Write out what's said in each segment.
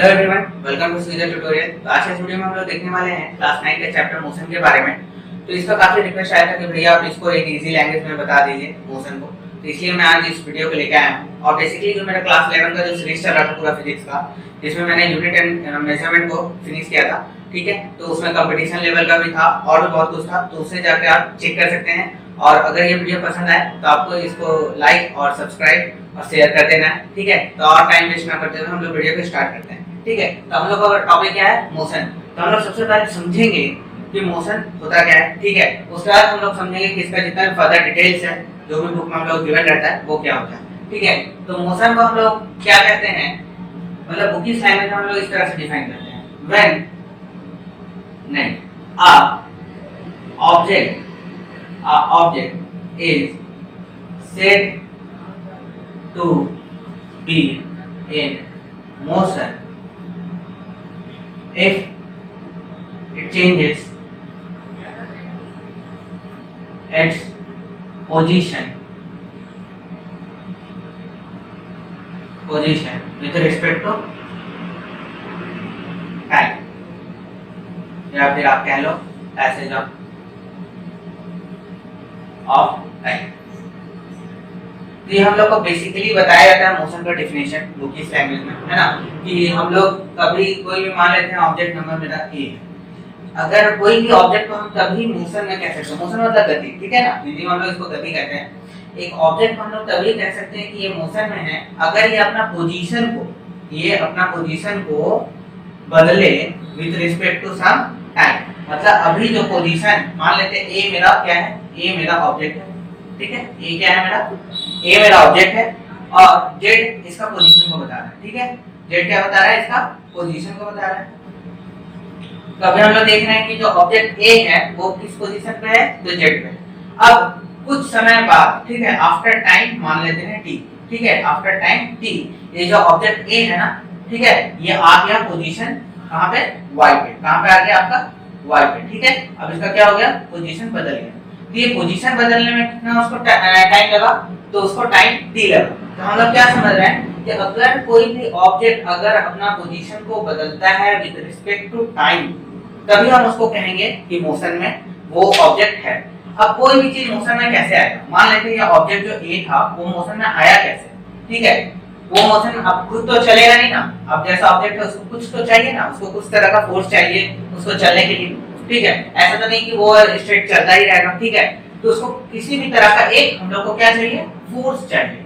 Hello everyone, welcome to Caesar tutorial. तो आज के इस वीडियो में हम लोग देखने वाले हैं क्लास 9 के चैप्टर मोशन के बारे में। तो इसका काफी रिक्वेस्ट आया था कि भैया आप इसको एक इजी लैंग्वेज में बता दीजिए मोशन को। तो इसलिए मैं आज इस वीडियो को लेकर आया हूं। और बेसिकली जो मेरा क्लास 11 का जो सीरीज चल रहा था पूरा फिजिक्स का, जिसमें मैंने यूनिट एंड मेजरमेंट को फिनिश किया था, ठीक है। तो उसमें कंपटीशन लेवल का भी था और भी बहुत कुछ था, तो उससे जाकर आप चेक कर सकते हैं। और अगर ये वीडियो पसंद आए तो आपको इसको लाइक और सब्सक्राइब और शेयर कर देना है, ठीक है। तो और टाइम वेस्ट ना करते हुए हम लोग वीडियो को स्टार्ट करते हैं, ठीक है। तो हम लोग का टॉपिक क्या है? मोशन। तो हम लोग सबसे पहले समझेंगे कि मोशन होता क्या है, ठीक है। उसके बाद हम लोग समझेंगे कि इसका जितना भी फर्दर डिटेल्स है, जो भी बुक में हम लोग गिवन रहता है, वो क्या होता है, ठीक है। तो मोशन को हम लोग क्या कहते हैं, मतलब बुक की लैंग्वेज में हम लोग इस तरह से डिफाइन करते हैं। व्हेन नहीं object is said to be in motion if it changes its position with respect to time, या फिर आप कह लो पैसेज ऑफ टाइम। तो ये हम लोग को बेसिकली बताया जाता है मोशन का डेफिनेशन बुक की लैंग्वेज में, है ना। कि हम लोग कभी कोई भी मान लेते हैं ऑब्जेक्ट नंबर मेरा ए है। अगर कोई भी ऑब्जेक्ट को हम तभी मोशन में कह सकते हैं, मोशन मतलब गति, ठीक है ना। हिंदी में हम लोग इसको गति कहते हैं। एक ऑब्जेक्ट को हम लोग तभी कह सकते हैं कि ये मोशन में है अगर ये अपना पोजीशन को बदले with respect to some time. मतलब अभी जो पोजीशन मान लेते हैं ए मेरा क्या है, ए मेरा ऑब्जेक्ट है, ठीक है। ए क्या है मेरा, ए मेरा ऑब्जेक्ट है और जेड इसका पोजीशन को बता रहा है, ठीक है। जेड क्या बता रहा है, इसका पोजीशन को बता रहा है। तो अभी हम लोग देख रहे हैं कि जो ऑब्जेक्ट ए है वो किस पोजीशन पे है, तो जेड पे। अब कुछ समय बाद, ठीक है, आफ्टर टाइम मान लेते हैं टी, ठीक है। आफ्टर टाइम टी ये जो ऑब्जेक्ट ए है ना, ठीक है, ये आ गया पोजीशन कहां पे, वाई पे। कहां पे आ गया आपका, वाई पे, ठीक है। अब इसका क्या हो गया, पोजीशन बदल गया। तो ये पोजीशन बदलने में कितना उसको टाइम लगा, तो उसको टाइम टी लगा। तो हम लोग क्या समझ रहे हैं कि अगर कोई भी ऑब्जेक्ट अगर अपना पोजीशन को बदलता है विद रिस्पेक्ट टू टाइम, तभी हम उसको कहेंगे कि मोशन में वो ऑब्जेक्ट है। अब कोई भी चीज मोशन में कैसे आएगा, मान लेते हैं ये ऑब्जेक्ट जो ए था वो मोशन में आया कैसे, ठीक है। वो मोशन अब खुद तो चलेगा नहीं ना। अब जैसा ऑब्जेक्ट है उसको कुछ तो चाहिए ना, उसको कुछ तरह का फोर्स चाहिए उसको चलने के लिए, ठीक है। ऐसा तो नहीं कि वो स्ट्रेट चलता ही रहेगा, ठीक है। तो उसको किसी भी तरह का एक हम लोग को क्या चाहिए, फोर्स चाहिए।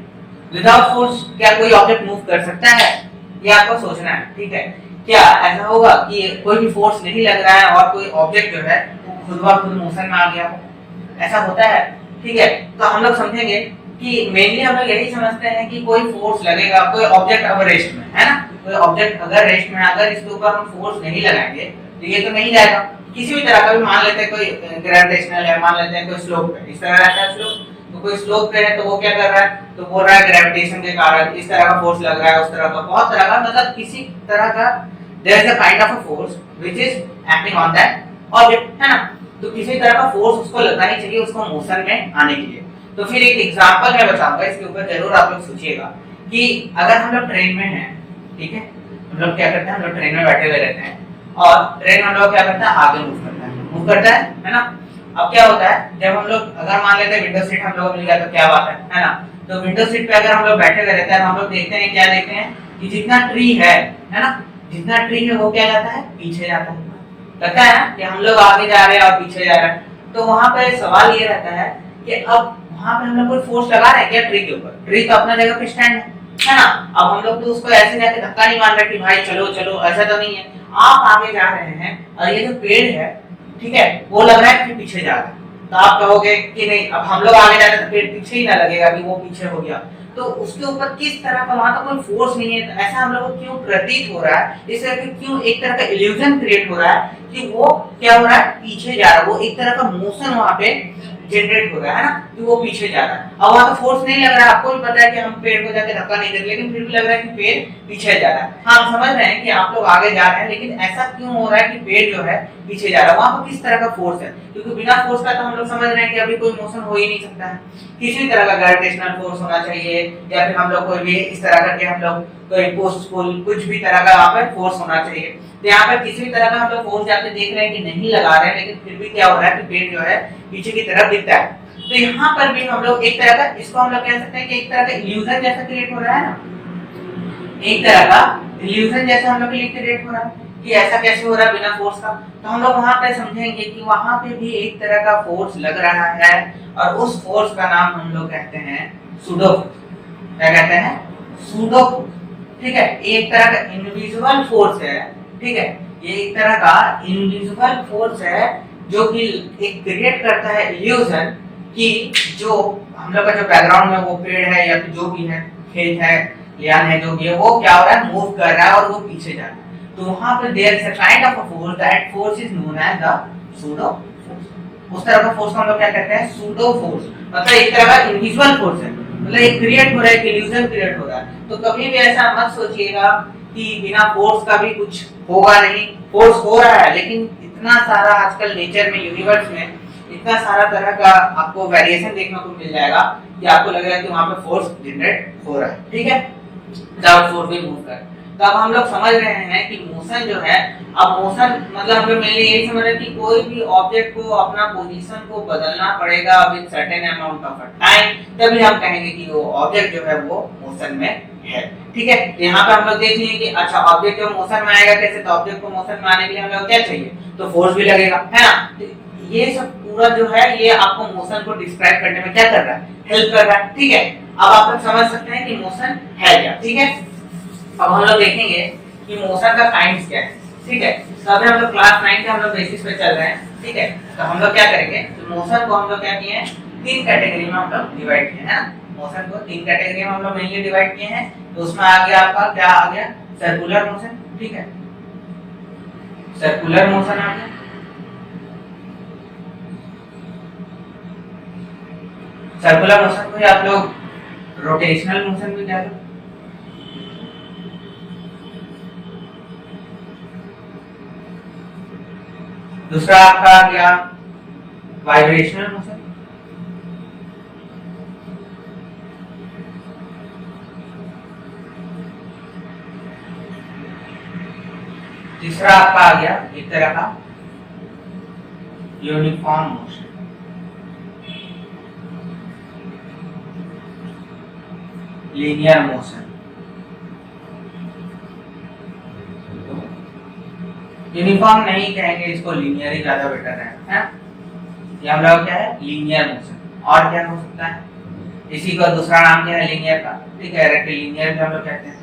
विदाउट फोर्स क्या कोई ऑब्जेक्ट मूव कर सकता है, ये आपको सोचना है, ठीक है। क्या ऐसा होगा कि कोई भी फोर्स नहीं लग रहा है और कोई ऑब्जेक्ट जो है वो खुद ब खुद मोशन में आ गया हो, ऐसा होता है, ठीक है। तो हम लोग समझेंगे कि मेनली हम लोग यही समझते हैं कि कोई फोर्स लगेगा, कोई ऑब्जेक्ट अगर रेस्ट में है ना, कोई ऑब्जेक्ट अगर रेस्ट में, अगर इसके ऊपर हम फोर्स नहीं लगाएंगे तो ये तो नहीं जाएगा। किसी भी तरह का भी मान लेते हैं, कोई ग्रेविटेशनल है, मान लेते हैं कोई स्लोप पे, इस तरह रहता है स्लोप, तो कोई स्लोप पे है तो वो क्या कर रहा है, तो बोल रहा है ग्रेविटेशन के कारण इस तरह का फोर्स लग रहा है, उस तरह का, बहुत तरह का, मतलब किसी तरह का there is a kind of a force which is acting on that object, है ना। तो किसी तरह का फोर्स उसको लगना ही चाहिए उसको मोशन में आने के लिए। तो फिर एक एग्जांपल मैं बताऊंगा, इसके ऊपर जरूर आप लोग सोचिएगा कि अगर हम लोग ट्रेन में हैं, ठीक है, हम लोग क्या करते हैं, हम लोग ट्रेन में बैठे हुए रहते हैं और ट्रेन हम लोग क्या करता है, आगे मूव करता है ना। अब क्या होता है, जब हम लोग अगर मान लेते हैं विंडो सीट हम लोग मिल गया तो क्या बात है ना। तो विंडो सीट पे अगर हम लोग बैठे हुए रहते हैं हम लोग देखते हैं, क्या देखते हैं कि जितना ट्री है ना, जितना ट्री है वो क्या जाता है, पीछे जाता है। लगता है ना कि हम लोग आगे जा रहे हैं और पीछे जा रहे हैं। तो वहां पे सवाल ये रहता है कि अब वहां पे हम लोग कोई फोर्स लगा रहे हैं क्या ट्री के ऊपर, ट्री तो अपना जगह पे स्टैंड है ना। अब हम लोग तो उसको ऐसे जाके धक्का नहीं मार रहे कि भाई चलो चलो, ऐसा तो नहीं है। आप आगे जा रहे हैं और ये जो पेड़ है, ठीक है, वो लग रहा है कि पीछे जा रहा है। तो आप कहोगे कि नहीं, अब हम लोग आगे जा रहे हैं तो पेड़ पीछे ही ना लगेगा कि वो पीछे हो गया। तो उसके ऊपर किस तरह का, वहां तो कोई फोर्स नहीं है, तो ऐसा हम लोग को क्यों प्रतीत हो रहा है, इस तरह के क्यों एक तरह का इल्यूजन क्रिएट हो रहा है कि वो क्या हो रहा है, पीछे जा रहा है। वो एक तरह का मोशन वहां पे जनरेट हो रहा है ना, तो वो पीछे जा रहा है। अब वहां तो फोर्स नहीं लग रहा है, आपको भी पता है कि हम पेड़ को जाके धक्का नहीं दे रहे, लेकिन फिर भी लग रहा है कि पेड़ पीछे जा रहा है। हाँ, हम समझ रहे हैं कि आप लोग आगे जा रहे हैं, लेकिन ऐसा क्यों हो रहा है कि पेड़ जो है पीछे जा रहा है? वहां पर किस तरह का फोर्स है? क्योंकि बिना फोर्स का तो हम लोग समझ रहे हैं कि अभी कोई मोशन हो ही नहीं सकता है। किसी तरह का ग्रेविटेशनल फोर्स होना चाहिए, या फिर हम लोग कोई भी इस तरह करके हम लोग कोई पुश कुछ भी तरह का वहां पर फोर्स होना चाहिए। तो यहाँ पर किसी भी तरह का हम लोग फोर्स जाके देख रहे हैं कि नहीं लगा रहे हैं, लेकिन फिर भी क्या हो रहा है कि पेड़ जो है पीछे की तरफ दिखता है। तो यहाँ पर भी हम लोग एक तरह का, इसको हम लोग कह सकते हैं कि एक तरह का इल्यूजन जैसा क्रिएट हो रहा है ना, एक तरह का इल्यूजन जैसा हम लोग के लिए क्रिएट हो रहा है कि ऐसा कैसे हो रहा है बिना फोर्स का। तो हम लोग वहां पे समझेंगे कि वहां पे भी एक तरह का फोर्स लग रहा है, और उस फोर्स का नाम हम लोग कहते हैं सूडो। क्या कहते हैं? सूडो। ठीक है, एक तरह का इनविजिबल फोर्स है। ठीक है, ये एक तरह का इनविजिबल फोर्स है जो कि एक क्रिएट करता है इल्यूजन कि जो हम लोग का जो बैकग्राउंड में वो पेड़ है या फिर जो भी है, खेत है, लियान है, जो भी है, वो क्या हो रहा है, मूव कर रहा है और वो पीछे जा रहा है। तो वहां पर there is a kind of a force, that force is known as the pseudo force. उस तरह का फोर्स को हम लोग क्या कहते हैं? Pseudo force. मतलब एक तरह का इनविजिबल फोर्स है, मतलब एक क्रिएट हो रहा है, एक इल्यूजन क्रिएट हो रहा है। तो कभी भी ऐसा मत सोचिएगा कि बिना फोर्स का भी कुछ होगा नहीं। फोर्स हो रहा है, लेकिन इतना सारा आजकल नेचर में, यूनिवर्स में इतना सारा तरह का आपको वेरिएशन देखने को मिल जाएगा कि आपको लगेगा कि वहां पे फोर्स जनरेट हो रहा है। ठीक है, जब फोर्स भी मूव कर रहा है। तो अब हम लोग समझ रहे हैं कि मोशन जो है, अब मोशन मतलब हम लोग मेनली यही समझ रहे हैं कि कोई भी ऑब्जेक्ट को अपना पोजीशन को बदलना पड़ेगा with certain amount of time, तभी हम कहेंगे कि वो ऑब्जेक्ट जो है वो मोशन में है। ठीक है, तो यहाँ पे हम लोग देख लेंगे कि अच्छा ऑब्जेक्ट जो मोशन में आएगा कैसे, तो ऑब्जेक्ट को मोशन में आने के लिए हम लोग क्या चाहिए, तो फोर्स भी लगेगा, है ना। तो ये सब पूरा जो है ये आपको मोशन को डिस्क्राइब करने में क्या कर रहा है, हेल्प कर रहा है। ठीक है, अब आप लोग समझ सकते हैं कि मोशन है क्या। ठीक है, अब हम लोग देखेंगे कि मोशन का काइंड्स क्या है। ठीक है, तो अभी हम लोग क्लास 9 के हम लोग बेसिस पे चल रहे हैं। ठीक है, तो हम लोग क्या करेंगे, तो मोशन को हम लोग क्या किए हैं, तीन कैटेगरी में हम लोग डिवाइड किए हैं। मोशन को तीन कैटेगरी में हम लोग मेनली डिवाइड किए हैं। तो उसमें आ गया आपका क्या आ गया, सर्कुलर मोशन। ठीक है, सर्कुलर मोशन आ गया, सर्कुलर मोशन को आप लोग रोटेशनल मोशन भी कह लो। दूसरा आपका आ गया वाइब्रेशनल मोशन। तीसरा आपका आ गया एक तरह का uniform motion. Linear motion. Uniform नहीं कहेंगे इसको, लीनियर ही ज्यादा बेटर है। ये हम लोग क्या है, लीनियर मोशन। और क्या हो सकता है, इसी का दूसरा नाम क्या है, लीनियर का। ठीक है, रेक्टिलिनियर भी हम लोग कहते हैं।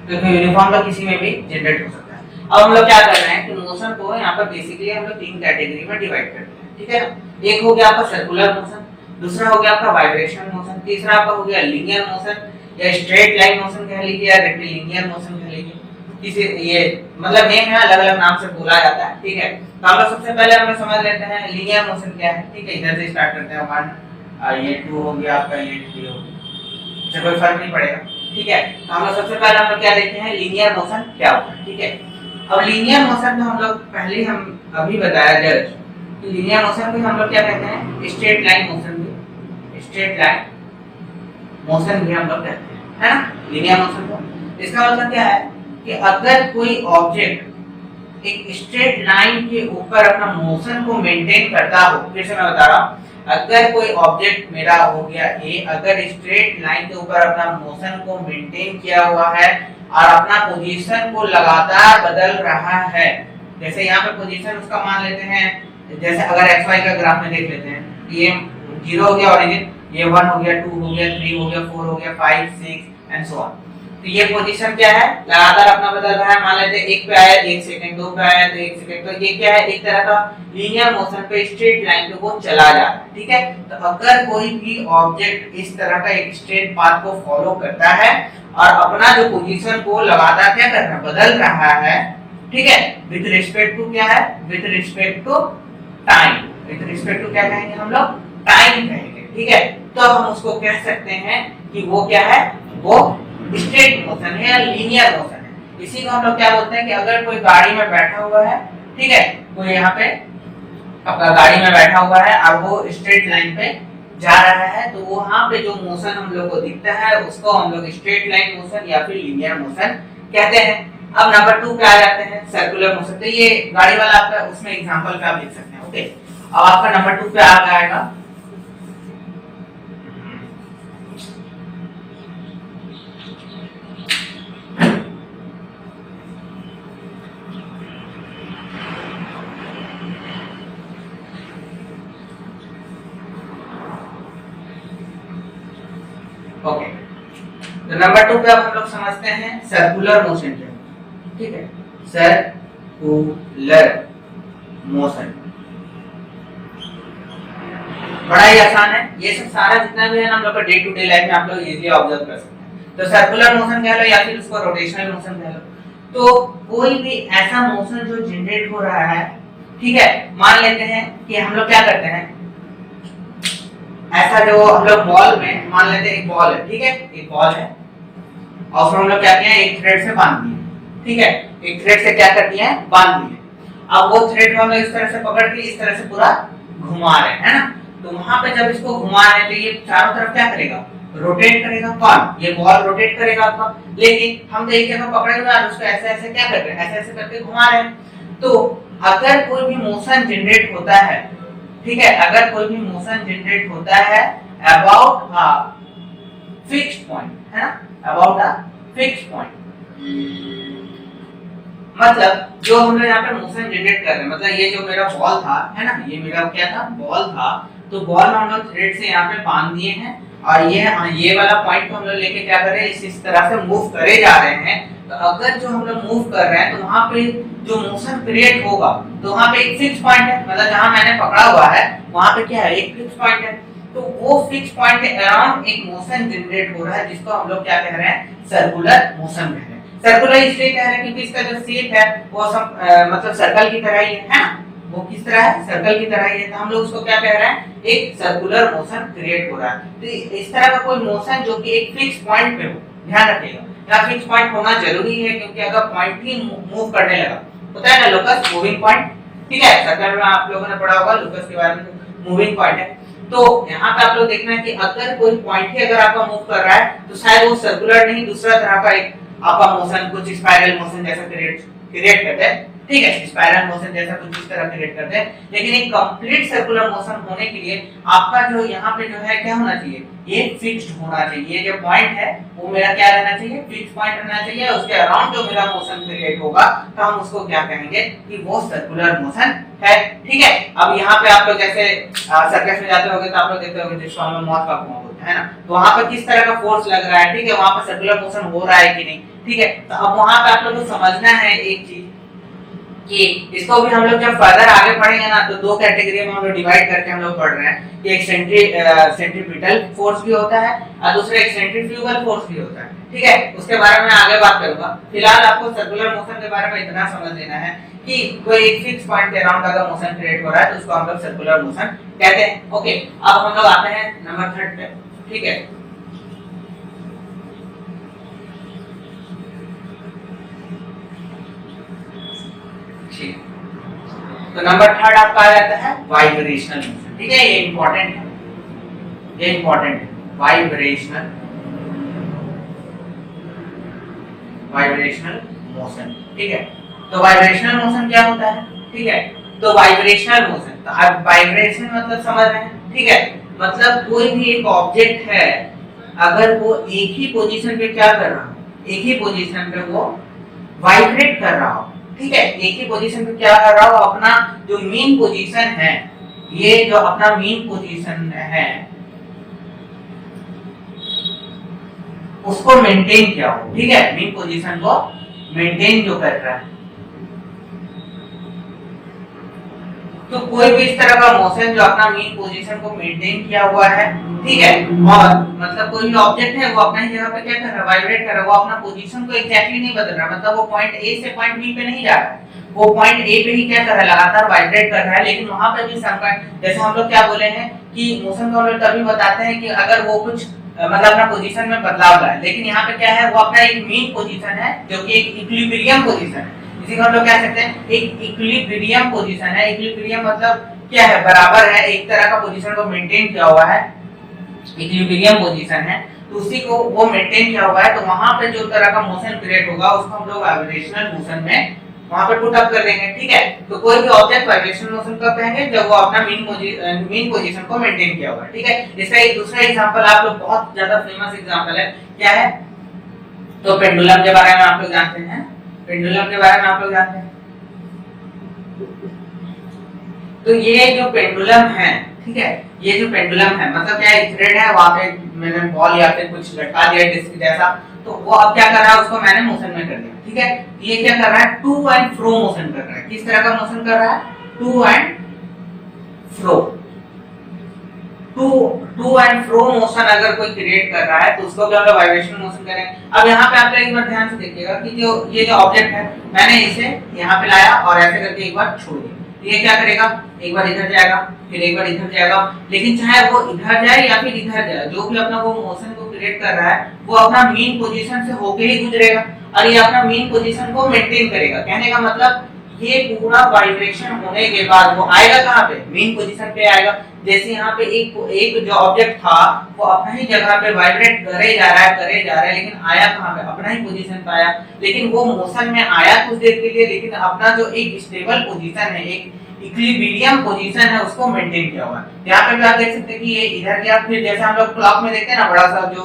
तो यूनिफॉर्म का किसी में भी जनरेट हो सकता है। अब हम लोग क्या कर रहे हैं कि मोशन को यहाँ पर बेसिकली हम लोग तीन कैटेगरी में डिवाइड करते हैं। ठीक है ना, एक हो गया आपका सर्कुलर मोशन, दूसरा हो गया आपका वाइब्रेशनल मोशन, तीसरा आपका हो गया लीनियर मोशन या स्ट्रेट लाइन मोशन कह लीजिए या रेक्टिलिनियर मोशन कह लीजिए। किसी ये मतलब नेम है, अलग अलग नाम से बोला जाता है। ठीक है, तो हम लोग सबसे पहले हम लोग समझ लेते हैं लीनियर मोशन क्या है। ठीक है, इधर से स्टार्ट करते हैं। 1 ये 2 हो गया आपका, ये 3 हो गया, इससे कोई फर्क नहीं पड़ेगा। ठीक है, तो हम लोग सबसे पहले हम लोग क्या देखते हैं, लीनियर मोशन क्या होता है। ठीक है, अब लीनियर मोशन में हम लोग पहले हम अभी बताया जस्ट कि लीनियर मोशन को हम लोग क्या कहते हैं, स्ट्रेट लाइन मोशन भी, स्ट्रेट लाइन मोशन भी हम लोग कहते हैं, है ना, लीनियर मोशन को। इसका मतलब क्या है कि अगर कोई ऑब्जेक्ट एक स्ट्रेट लाइन के ऊपर अपना मोशन को मेंटेन करता हो, फिर से मैं बता रहा हूं, अगर कोई ऑब्जेक्ट मेरा हो गया ए, अगर स्ट्रेट लाइन के ऊपर अपना मोशन को मेंटेन किया हुआ है और अपना पोजीशन को लगातार बदल रहा है, जैसे यहाँ पे पोजीशन उसका मान लेते हैं, जैसे अगर एक्स वाई का ग्राफ में देख लेते हैं, ये 0 हो गया ओरिजिन, ये 1 हो गया, 2 हो गया, 3 हो गया, 4 हो गया, 5 6 एंड सो ऑन। तो ये पोजीशन क्या है, लगातार अपना बदल रहा है। मान लेते हैं 1 पे आया 1 सेकंड, 2 पे आया तो 1 सेकंड, तो ये क्या है, एक तरह का लीनियर मोशन पे स्ट्रेट लाइन पे वो चला जा रहा है। ठीक है, तो अगर कोई भी ऑब्जेक्ट इस तरह का एक स्ट्रेट पाथ को फॉलो करता है और अपना जो पोजीशन को लगातार क्या कर रहा है, बदल रहा है, ठीक है, विथ रिस्पेक्ट टू क्या है, with respect to time, with respect to क्या कहेंगे हम लोग, टाइम कहेंगे, ठीक है। तो हम उसको कह सकते हैं कि वो क्या है, वो स्ट्रेट मोशन है या लीनियर मोशन है। इसी को हम लोग क्या बोलते हैं कि अगर कोई गाड़ी में बैठा हुआ है, ठीक है, कोई यहाँ पे अपना गाड़ी में बैठा हुआ है और वो स्ट्रेट लाइन पे जा रहा है, तो वहां पे जो मोशन हम लोग को दिखता है उसको हम लोग स्ट्रेट लाइन मोशन या फिर लीनियर मोशन कहते हैं। अब नंबर 2 पे आ जाते हैं, सर्कुलर मोशन। तो ये गाड़ी वाला आपका उसमें एग्जांपल पे आप लिख सकते हैं, ओके। अब आपका नंबर 2 पे आ जाएगा ओके। तो नंबर 2 पे अब हम लोग समझते हैं सर्कुलर मोशन क्या है, ठीक है, सर्कुलर मोशन बड़ा ही आसान है। ये सब सारा जितना भी है ना हम लोग का डे टू डे लाइफ में आप लोग इजीली ऑब्जर्व कर सकते हैं। तो सर्कुलर मोशन कह लो या फिर उसको रोटेशनल मोशन कह लो। तो कोई भी ऐसा मोशन जो जनरेट हो रहा है, ठीक है, मान लेते हैं कि हम लोग क्या करते हैं, ऐसा जो हम लोग बॉल में मान लेते हैं एक बॉल है, ठीक है, एक बॉल है और फिर हम लोग क्या किया है, एक थ्रेड से बांध दिए, ठीक है, एक थ्रेड से क्या कर दिया है, बांध दिए। अब वो थ्रेड को हम लोग इस तरह से पकड़ के इस तरह से पूरा घुमा रहे हैं ना। तो वहां पे जब इसको घुमा रहे हैं तो ये चारों तरफ क्या करेगा, रोटेट करेगा। कौन, ये बॉल रोटेट करेगा आपका। लेकिन हम तो एक जगह पकड़े हुए हैं, उसको ऐसे ऐसे क्या कर रहे हैं, ऐसे ऐसे करके घुमा रहे हैं। तो अगर कोई भी मोशन जनरेट होता है, ठीक है, अगर कोई भी मोशन जनरेट होता है अबाउट अ फिक्स्ड पॉइंट, है ना, अबाउट अ फिक्स्ड पॉइंट, मतलब जो हम लोग यहाँ पे मोशन जनरेट कर रहे हैं, मतलब ये जो मेरा बॉल था, है ना, ये मेरा क्या था, बॉल था। तो बॉल में हम लोग थ्रेड से यहाँ पे बांध दिए हैं और ये वाला पॉइंट को हम लोग लेके क्या कर रहे हैं, इस तरह से मूव करे जा रहे हैं। तो अगर जो हम लोग मूव कर रहे हैं तो वहां पे जो मोशन क्रिएट होगा, तो वहां पे एक फिक्स पॉइंट है, मतलब जहां मैंने पकड़ा हुआ है वहां पे क्या है, एक फिक्स पॉइंट है। तो वो फिक्स पॉइंट के अराउंड एक मोशन जनरेट हो रहा है, जिसको हम लोग क्या कह रहे हैं, सर्कुलर मोशन कह रहे हैं। सर्कुलर इसलिए कह रहे हैं क्योंकि इसका जो शेप है वो सब मतलब सर्कल की तरह ही है ना, वो किस तरह है, सर्कल की तरह ही है। तो हम लोग उसको क्या कह रहे हैं, एक सर्कुलर मोशन क्रिएट हो रहा है। तो इस तरह का कोई मोशन जो कि एक फिक्स पॉइंट पे हो, ध्यान रखिएगा, यहाँ फिक्स पॉइंट होना जरूरी है, क्योंकि अगर पॉइंट ही मूव करने लगा, होता है ना लोकस, मूविंग पॉइंट, ठीक है, सर्कल में आप लोगों ने पढ़ा होगा लोकस के बारे में, मूविंग पॉइंट है। तो यहाँ पे आप लोग देखना है कि अगर कोई पॉइंट ही अगर आपका मूव कर रहा है तो शायद वो सर्कुलर नहीं, दूसरा तरह का एक आपका मोशन, कुछ स्पाइरल मोशन जैसा क्रिएट करते हैं, ठीक है, स्पाइरल मोशन जैसा कुछ इस तरह क्रिएट करते हैं। लेकिन एक कंप्लीट सर्कुलर मोशन होने के लिए आपका जो यहाँ पे जो है क्या होना चाहिए, ये फिक्स्ड होना चाहिए। ये जो पॉइंट है वो मेरा क्या रहना चाहिए, फिक्स्ड पॉइंट रहना चाहिए। उसके अराउंड जो मेरा मोशन क्रिएट होगा तो हम उसको क्या कहेंगे कि वो सर्कुलर मोशन है, ठीक है। अब यहाँ पे आप लोग जैसे सर्कस में जाते होंगे तो आप लोग देखते होंगे जिसको हम लोग मौत का कुआं बोलते हैं ना, तो वहां पर किस तरह का फोर्स लग रहा है, ठीक है, वहां पर सर्कुलर मोशन हो रहा है कि नहीं, ठीक है। तो अब वहां पे आप लोग को समझना है एक चीज कि इसको भी हम लोग जब फर्दर आगे पढ़ेंगे ना, तो दो कैटेगरी में हम लोग डिवाइड करके हम लोग पढ़ रहे हैं कि एक सेंट्रीपिटल फोर्स भी होता है और दूसरा एक सेंट्रीफ्यूगल फोर्स भी होता है, ठीक है। उसके बारे में आगे बात करूंगा। फिलहाल आपको सर्कुलर मोशन के बारे में इतना समझ लेना है कि कोई एक फिक्स पॉइंट के अराउंड अगर मोशन क्रिएट हो रहा है तो उसको हम लोग सर्कुलर मोशन कहते हैं, ओके। अब हम लोग आते हैं नंबर 3 पे, ठीक है। तो नंबर 3 आपका आ जाता है वाइब्रेशनल मोशन, ठीक है, ये इंपॉर्टेंट है, ये इंपॉर्टेंट है, वाइब्रेशनल मोशन, ठीक है। तो वाइब्रेशनल मोशन क्या होता है, ठीक है। तो वाइब्रेशनल मोशन, तो आप वाइब्रेशन मतलब समझ रहे हैं, ठीक है, मतलब कोई भी एक ऑब्जेक्ट है अगर वो एक ही पोजीशन पे क्या कर रहा हो, एक ही पोजीशन पे वो वाइब्रेट कर रहा हो, ठीक है, एक ही पोजीशन पे क्या कर रहा हो, अपना जो मीन पोजीशन है, ये जो अपना मीन पोजीशन है उसको मेंटेन किया हो, ठीक है, मीन पोजीशन को मेंटेन जो कर रहा है, तो कोई भी इस तरह का मोशन जो अपना मीन पोजीशन को मेंटेन किया हुआ है, ठीक है, और मतलब कोई भी ऑब्जेक्ट है वो अपना ही जगह पे क्या कर रहा है, वाइब्रेट कर रहा है, वो अपना पोजीशन को एग्जैक्टली नहीं बदल रहा, मतलब वो पॉइंट ए से पॉइंट बी पे नहीं जा रहा है, वो पॉइंट ए पे ही क्या कर रहा है, लगातार वाइब्रेट कर रहा है। लेकिन वहां पे भी सम जैसे हम लोग क्या बोले हैं कि मोशन को हम लोग तभी बताते हैं कि अगर वो कुछ मतलब अपना पोजीशन में बदलाव लाए। लेकिन यहाँ पे क्या है, वो अपना एक मीन पोजीशन है जो कि एक इक्विलिब्रियम पोजीशन है, इसी को हम लोग कह सकते हैं एक इक्विलिब्रियम पोजीशन है। इक्विलिब्रियम मतलब क्या है, बराबर है, एक तरह का पोजीशन को मेंटेन किया हुआ है, इक्विलिब्रियम पोजीशन है, तो उसी को वो मेंटेन किया हुआ है। तो वहां पे जो तरह का मोशन क्रिएट होगा उसको हम लोग वाइब्रेशनल मोशन में वहां पे पुट अप कर देंगे, ठीक है। तो कोई भी ऑब्जेक्ट वाइब्रेशनल मोशन कब कहेंगे, जब वो अपना मीन पोजीशन को मेंटेन किया हुआ है, ठीक है। इसका एक दूसरा एग्जांपल आप लोग बहुत ज्यादा फेमस एग्जांपल है, क्या है, तो पेंडुलम के बारे में आप लोग जानते हैं, पेंडुलम के बारे में आप लोग जानते हैं। तो ये जो पेंडुलम है, ठीक है, ये जो पेंडुलम है मतलब क्या है, थ्रेड है, वहां पे मैंने बॉल या फिर कुछ लटका दिया डिस्क जैसा, तो वो अब क्या कर रहा है, उसको मैंने मोशन में कर दिया, ठीक है। ये क्या कर रहा है, टू एंड फ्रो मोशन कर रहा है। किस तरह का मोशन कर रहा है, to and fro. To and fro motion अगर कोई क्रिएट कर रहा है तो उसको भी हम लोग वाइब्रेशनल मोशन करेंगे। अब यहाँ पे आप लोग एक बार ध्यान से देखिएगा कि जो ये जो ऑब्जेक्ट है, मैंने इसे यहाँ पे लाया और ऐसे करके एक बार छोड़ दिया, ये क्या करेगा, एक बार इधर जाएगा, फिर एक बार इधर जाएगा। लेकिन चाहे वो इधर जाए या फिर इधर जाए, जो भी अपना वो मोशन को क्रिएट कर रहा है वो अपना मीन पोजीशन से होके ही गुजरेगा और ये अपना मीन पोजीशन को मेंटेन करेगा। कहने का मतलब ये पूरा वाइब्रेशन होने के बाद वो आएगा कहाँ पे, मीन पोजीशन पे आएगा। जैसे यहाँ पे एक जो ऑब्जेक्ट था वो अपना ही जगह पे वाइब्रेट करे जा रहा है, लेकिन आया कहाँ पे, अपना ही पोजीशन पे आया। लेकिन वो मोशन में आया कुछ देर के लिए, लेकिन अपना जो एक स्टेबल पोजीशन है, एक इक्विलिब्रियम पोजीशन है, उसको मेंटेन किया हुआ है। यहाँ पे भी आप देख सकते हैं कि ये इधर गया, फिर जैसे हम लोग क्लॉक में देखते हैं ना, बड़ा सा जो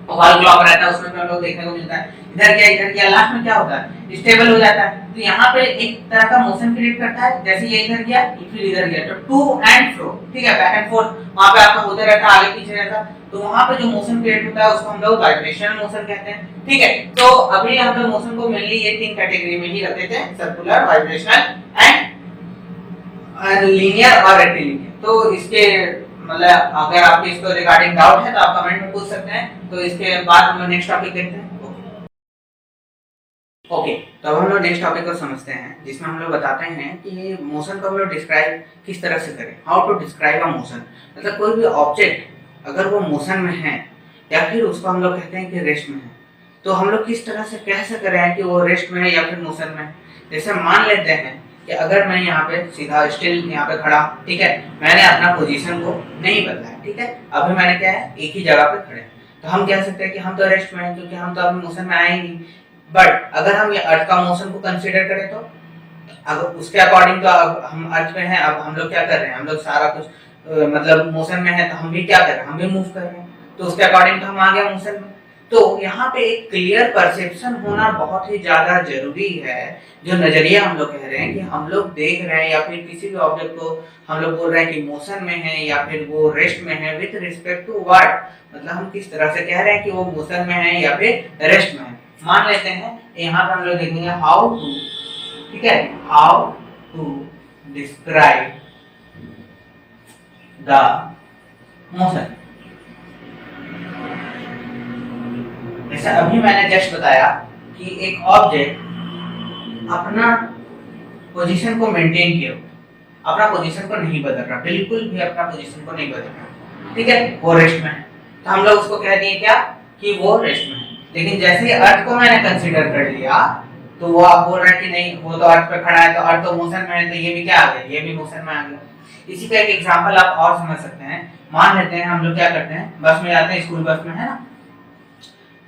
वॉल क्लॉक रहता है उसमें भी हम लोग देखने को मिलता है, इधर गया, लास्ट में क्या होता है, स्टेबल हो जाता है। तो यहाँ पे एक तरह का मोशन क्रिएट करता है, जैसे ये इधर गया फिर इधर गया, तो टू एंड फ्रो, ठीक है, बैक एंड फोर्थ वहां पे आपका होते रहता है, आगे पीछे रहता है। तो वहां पे जो मोशन क्रिएट होता है उसको हम लोग वाइब्रेशनल मोशन कहते हैं, ठीक है। तो अभी हम लोग मोशन को मेनली ये तीन कैटेगरी में ही रखते थे, सर्कुलर, वाइब्रेशनल एंड लीनियर और रेक्टिलिनियर। तो इसके मतलब अगर आपके इसको रिगार्डिंग डाउट है तो आप कमेंट में पूछ सकते हैं। तो इसके बाद हम नेक्स्ट टॉपिक देखते हैं। ओके, तो अब हम लोग नेक्स्ट टॉपिक को समझते हैं, जिसमें हम लोग बताते हैं कि मोशन को हम लोग डिस्क्राइब किस तरह से करें, how to describe a motion. मतलब कोई भी ऑब्जेक्ट अगर वो मोशन में है या फिर उसको हम लोग कहते हैं कि रेस्ट में है, तो हम लोग किस तरह से कैसे करें कि वो रेस्ट में है या फिर मोशन में है। जैसे मान लेते हैं कि अगर मैं यहाँ पे सीधा स्टिल यहाँ पे खड़ा, ठीक है, मैंने अपना पोजीशन को नहीं बदला है, ठीक है, अभी मैंने क्या है, एक ही जगह पे खड़े, तो हम कह सकते हैं कि हम तो रेस्ट में हैं, क्योंकि हम तो अभी मोशन में आए ही नहीं। बट अगर हम ये अर्थ का मोशन को कंसीडर करें तो अगर उसके अकॉर्डिंग तो अब हम अर्थ में हैं, अब हम लोग क्या कर रहे हैं, हम लोग सारा कुछ मतलब मोशन में है, तो हम भी क्या कर रहे हैं, हम भी मूव कर रहे हैं, तो उसके अकॉर्डिंग तो हम आ गए मोशन में। तो यहाँ पे एक क्लियर परसेप्शन होना बहुत ही ज्यादा जरूरी है। जो नजरिया हम लोग कह रहे हैं कि हम लोग देख रहे हैं या फिर किसी भी ऑब्जेक्ट को हम लोग बोल रहे हैं कि मोशन में है या फिर वो रेस्ट में है, विथ रिस्पेक्ट टू व्हाट, मतलब हम किस तरह से कह रहे हैं कि वो मोशन में है या फिर रेस्ट में है। मान लेते हैं यहाँ पे हम लोग देखेंगे हाउ टू, ठीक है, how to describe the motion. जैसे अभी मैंने जस्ट बताया कि एक ऑब्जेक्ट अपना पोजीशन को मेंटेन किया, अपना पोजीशन को नहीं बदल रहा, बिल्कुल भी अपना पोजीशन को नहीं बदल रहा, ठीक है, वो रेस्ट में है, तो हम लोग उसको कह दिए क्या कि वो रेस्ट में है। लेकिन जैसे ही अर्थ को मैंने कंसीडर कर लिया तो वो आप बोल रहे हैं कि नहीं, वो तो अर्थ पे खड़ा है, तो अर्थ तो मोशन में है, तो ये भी क्या आ गया, ये भी मोशन में आ गया। इसी का एक एग्जांपल आप और समझ सकते हैं। मान लेते हैं हम लोग क्या करते हैं, बस में जाते हैं, स्कूल बस में, है ना,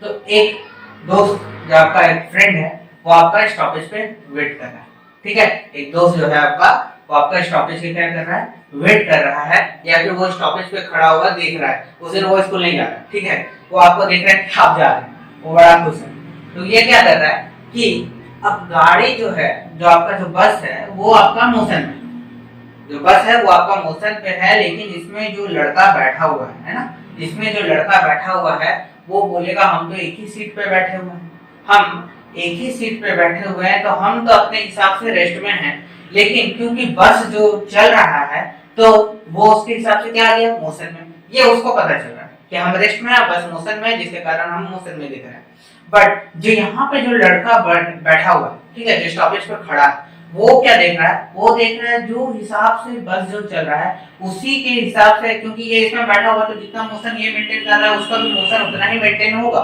तो एक दोस्त जो आपका एक फ्रेंड है वो आपका स्टॉपेज पे वेट कर रहा है, ठीक है, एक दोस्त जो है आपका वो आपका स्टॉपेज पे क्या कर रहा है, वेट कर रहा है, या फिर वो स्टॉपेज पे खड़ा हुआ देख रहा है, उस दिन वो स्कूल नहीं जा रहा, ठीक है, वो आपको देख रहा है कि आप जा रहे हैं, वो बड़ा खुश है। तो ये क्या कर रहा है कि अब गाड़ी जो है, जो आपका जो बस है वो आपका मोशन में, जो बस है वो आपका मोशन पे है, लेकिन इसमें जो लड़का बैठा हुआ है ना, इसमें जो लड़का बैठा हुआ है वो बोलेगा हम तो एक ही सीट पे बैठे हुए हैं, हम एक ही सीट पे बैठे हुए हैं, तो हम तो अपने हिसाब से रेस्ट में हैं। लेकिन क्योंकि बस जो चल रहा है तो वो उसके हिसाब से क्या आ गया, मोशन में। ये उसको पता चल रहा है कि हम रेस्ट में है, बस मोशन में है, जिसके कारण हम मोशन में दिख रहे हैं। बट जो यहाँ पे जो लड़का बैठा हुआ है, ठीक है, जो स्टॉपेज पर खड़ा है, वो क्या देख रहा है, वो देख रहा है जो हिसाब से बस जो चल रहा है उसी के हिसाब से, क्योंकि ये इसमें बैठा हुआ तो जितना मोशन ये मेंटेन कर रहा है उसका भी मोशन उतना ही मेंटेन होगा।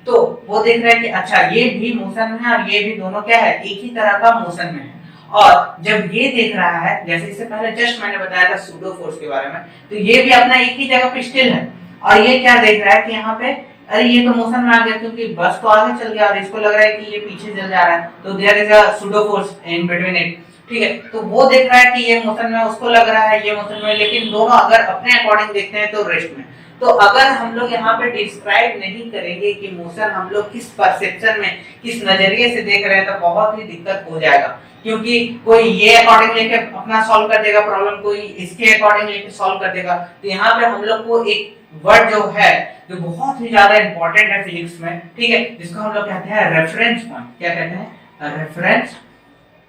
तो वो देख रहा है कि अच्छा ये भी मोशन में है और ये भी, दोनों क्या है, एक ही तरह का मोशन में है। और जब ये देख रहा है, जैसे इससे पहले जस्ट मैंने बताया था सूडो फोर्स के बारे में, तो ये भी अपना एक ही जगह पे स्टिल है। और ये क्या देख रहा है कि यहाँ पे अरे ये तो मोशन में आ गया, क्योंकि बस तो आगे चल गया और इसको लग रहा है कि ये पीछे चल जा रहा है, तो there is a pseudo force in between it. ठीक है, तो वो देख रहा है कि ये मोशन में, उसको लग रहा है ये मोशन में, लेकिन दोनों अगर अपने अकॉर्डिंग देखते हैं तो रेस्ट में। तो अगर हम लोग यहाँ पे डिस्क्राइब नहीं करेंगे कि मोशन हम लोग किस परसेप्शन में, किस नजरिए से देख रहे हैं, तो बहुत ही दिक्कत हो जाएगा। क्योंकि कोई ये अकॉर्डिंग लेके अपना सॉल्व कर देगा प्रॉब्लम, कोई इसके अकॉर्डिंग लेके सॉल्व कर देगा। तो यहाँ पे हम लोग को एक वर्ड जो है, जो बहुत ही ज्यादा इंपॉर्टेंट है फिजिक्स में, ठीक है, जिसको हम लोग कहते हैं रेफरेंस पॉइंट। क्या कहते हैं, रेफरेंस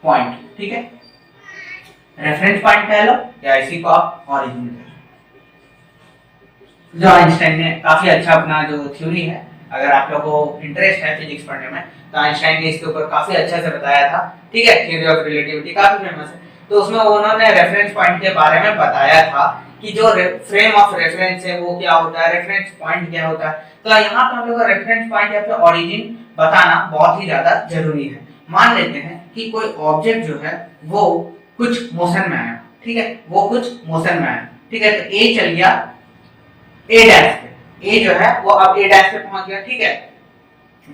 पॉइंट। ठीक है, रेफरेंस पॉइंट कह लो या इसी को आप ओरिजिन कह लो। जो आइंस्टाइन ने काफी अच्छा अपना जो थ्योरी है, अगर आप लोगों को इंटरेस्ट है फिजिक्स पढ़ने में, तो आइंस्टाइन ने इसके ऊपर काफी अच्छा से बताया था। ठीक है, थ्योरी ऑफ रिलेटिविटी काफी फेमस है। तो उसमें उन्होंने रेफरेंस पॉइंट के बारे में बताया था कि जो फ्रेम ऑफ रेफरेंस है वो क्या होता है, रेफरेंस पॉइंट क्या होता है। तो यहाँ पे हम लोग का रेफरेंस पॉइंट या फिर ओरिजिन बताना बहुत ही ज्यादा जरूरी है। मान लेते हैं कि कोई ऑब्जेक्ट जो है वो कुछ मोशन में आया, ठीक है, वो कुछ मोशन में आया, ठीक है, तो ए चल गया ए डैश पे, ए जो है वो अब ए डैश पे पहुंच गया, ठीक है।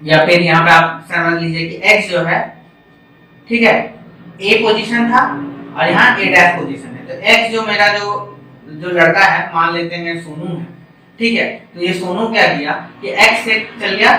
या फिर यहाँ पे आप समझ लीजिए कि एक्स जो है, ठीक है, ए पोजीशन था और यहाँ ए डैश पोजीशन है। तो एक्स जो मेरा जो जो लड़का है, मान लेते हैं सोनू है, ठीक है, तो ये सोनू क्या किया कि एक्स से चल गया,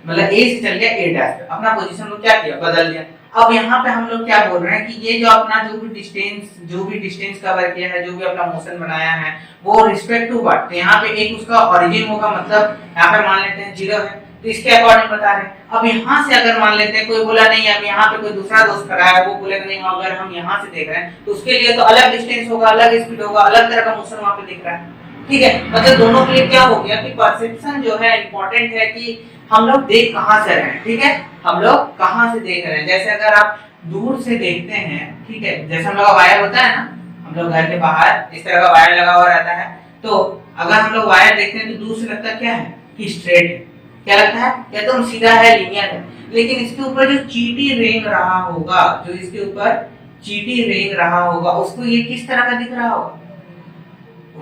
मतलब ए से चल गया ए डैश पे, अपना पोजीशन को क्या किया, बदल दिया। अब यहाँ पे हम लोग क्या बोल रहे हैं कि ये जो अपना जो भी डिस्टेंस कवर किया है, जो भी अपना मोशन बनाया है, वो रिस्पेक्ट टू व्हाट, तो यहाँ पे एक उसका ओरिजिन होगा, मतलब यहाँ पे मान लेते हैं 0 है, तो इसके अकॉर्डिंग बता रहे हैं। अब यहाँ से अगर मान लेते हैं कोई बोला नहीं, अब यहाँ पे कोई दूसरा दोस्त खड़ा है, वो बोलेगा नहीं अगर हम यहाँ से देख रहे हैं तो उसके लिए तो अलग डिस्टेंस होगा, अलग स्पीड होगा, अलग तरह का मोशन वहाँ पे दिख रहा है। ठीक है, मतलब दोनों के लिए क्या हो गया कि परसेप्शन जो है इंपॉर्टेंट है कि हम लोग देख कहाँ से रहे हैं। ठीक है, हम लोग कहाँ से देख रहे हैं। जैसे अगर आप दूर से देखते हैं, ठीक है, जैसे हम लोग का वायर होता है ना, हम लोग घर के बाहर इस तरह का वायर लगा हुआ रहता है, तो अगर हम लोग वायर देखते हैं तो दूर से लगता क्या है कि स्ट्रेट है, क्या लगता है एकदम सीधा है, लीनियर है। लेकिन इसके ऊपर जो चीटी रेंग रहा होगा, जो इसके ऊपर चीटी रेंग रहा होगा, उसको ये किस तरह का दिख रहा होगा,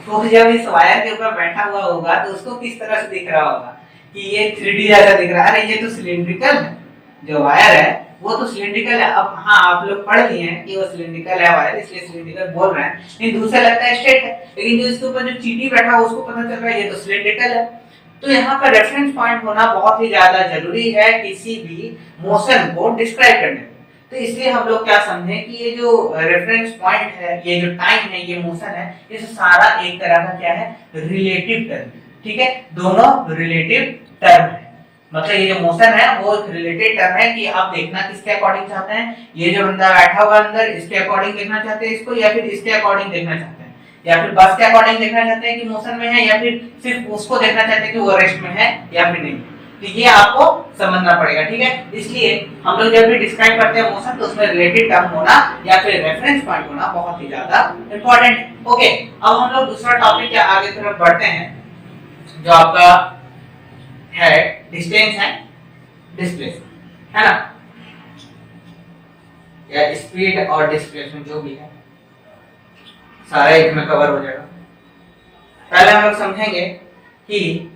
वो जब इस वायर के ऊपर बैठा हुआ होगा तो उसको किस तरह से दिख रहा होगा कि ये 3D जैसा दिख रहा है। अरे ये तो सिलिंड्रिकल है, जो वायर है वो तो सिलिंड्रिकल है। अब हाँ, आप लोग पढ़ लिए हैं कि वो सिलिंड्रिकल है वायर, इसलिए सिलिंड्रिकल बोल रहे हैं, लेकिन दूसरा लगता है स्ट्रेट है। लेकिन जो इसके ऊपर जो चीटी बैठा है उसको पता चल रहा है ये तो सिलिंड्रिकल है। तो यहाँ पर रेफरेंस पॉइंट होना बहुत ही ज्यादा जरूरी है किसी भी मोशन को डिस्क्राइब करने में। तो इसलिए हम लोग क्या समझे कि ये जो रेफरेंस पॉइंट है, ये जो टाइम है, ये मोशन है, ये सारा एक तरह का क्या है, रिलेटिव टर्म। ठीक है, दोनों रिलेटिव टर्म है। मतलब ये जो मोशन है वो एक रिलेटेड टर्म है कि आप देखना किसके अकॉर्डिंग चाहते हैं, ये जो बंदा बैठा हुआ अंदर इसके अकॉर्डिंग देखना चाहते हैं इसको, या फिर इसके अकॉर्डिंग देखना चाहते हैं, या फिर बस के अकॉर्डिंग देखना चाहते हैं कि मोशन में है, या फिर सिर्फ उसको देखना चाहते हैं कि वो रेस्ट में है या फिर नहीं। तो ये आपको समझना पड़ेगा। ठीक है, इसलिए हम लोग जब भी डिस्क्राइब करते हैं मोशन तो उसमें रिलेटेड टर्म होना या फिर रेफरेंस पॉइंट होना बहुत ही ज्यादा इंपॉर्टेंट है। ओके, अब हम लोग दूसरा टॉपिक के आगे तरफ बढ़ते हैं, जो आपका है डिस्टेंस है डिस्प्लेसमेंट, है ना, या स्पीड और डिस्प्लेसमेंट जो भी है सारा एक में कवर हो जाएगा। पहले हम लोग समझेंगे कि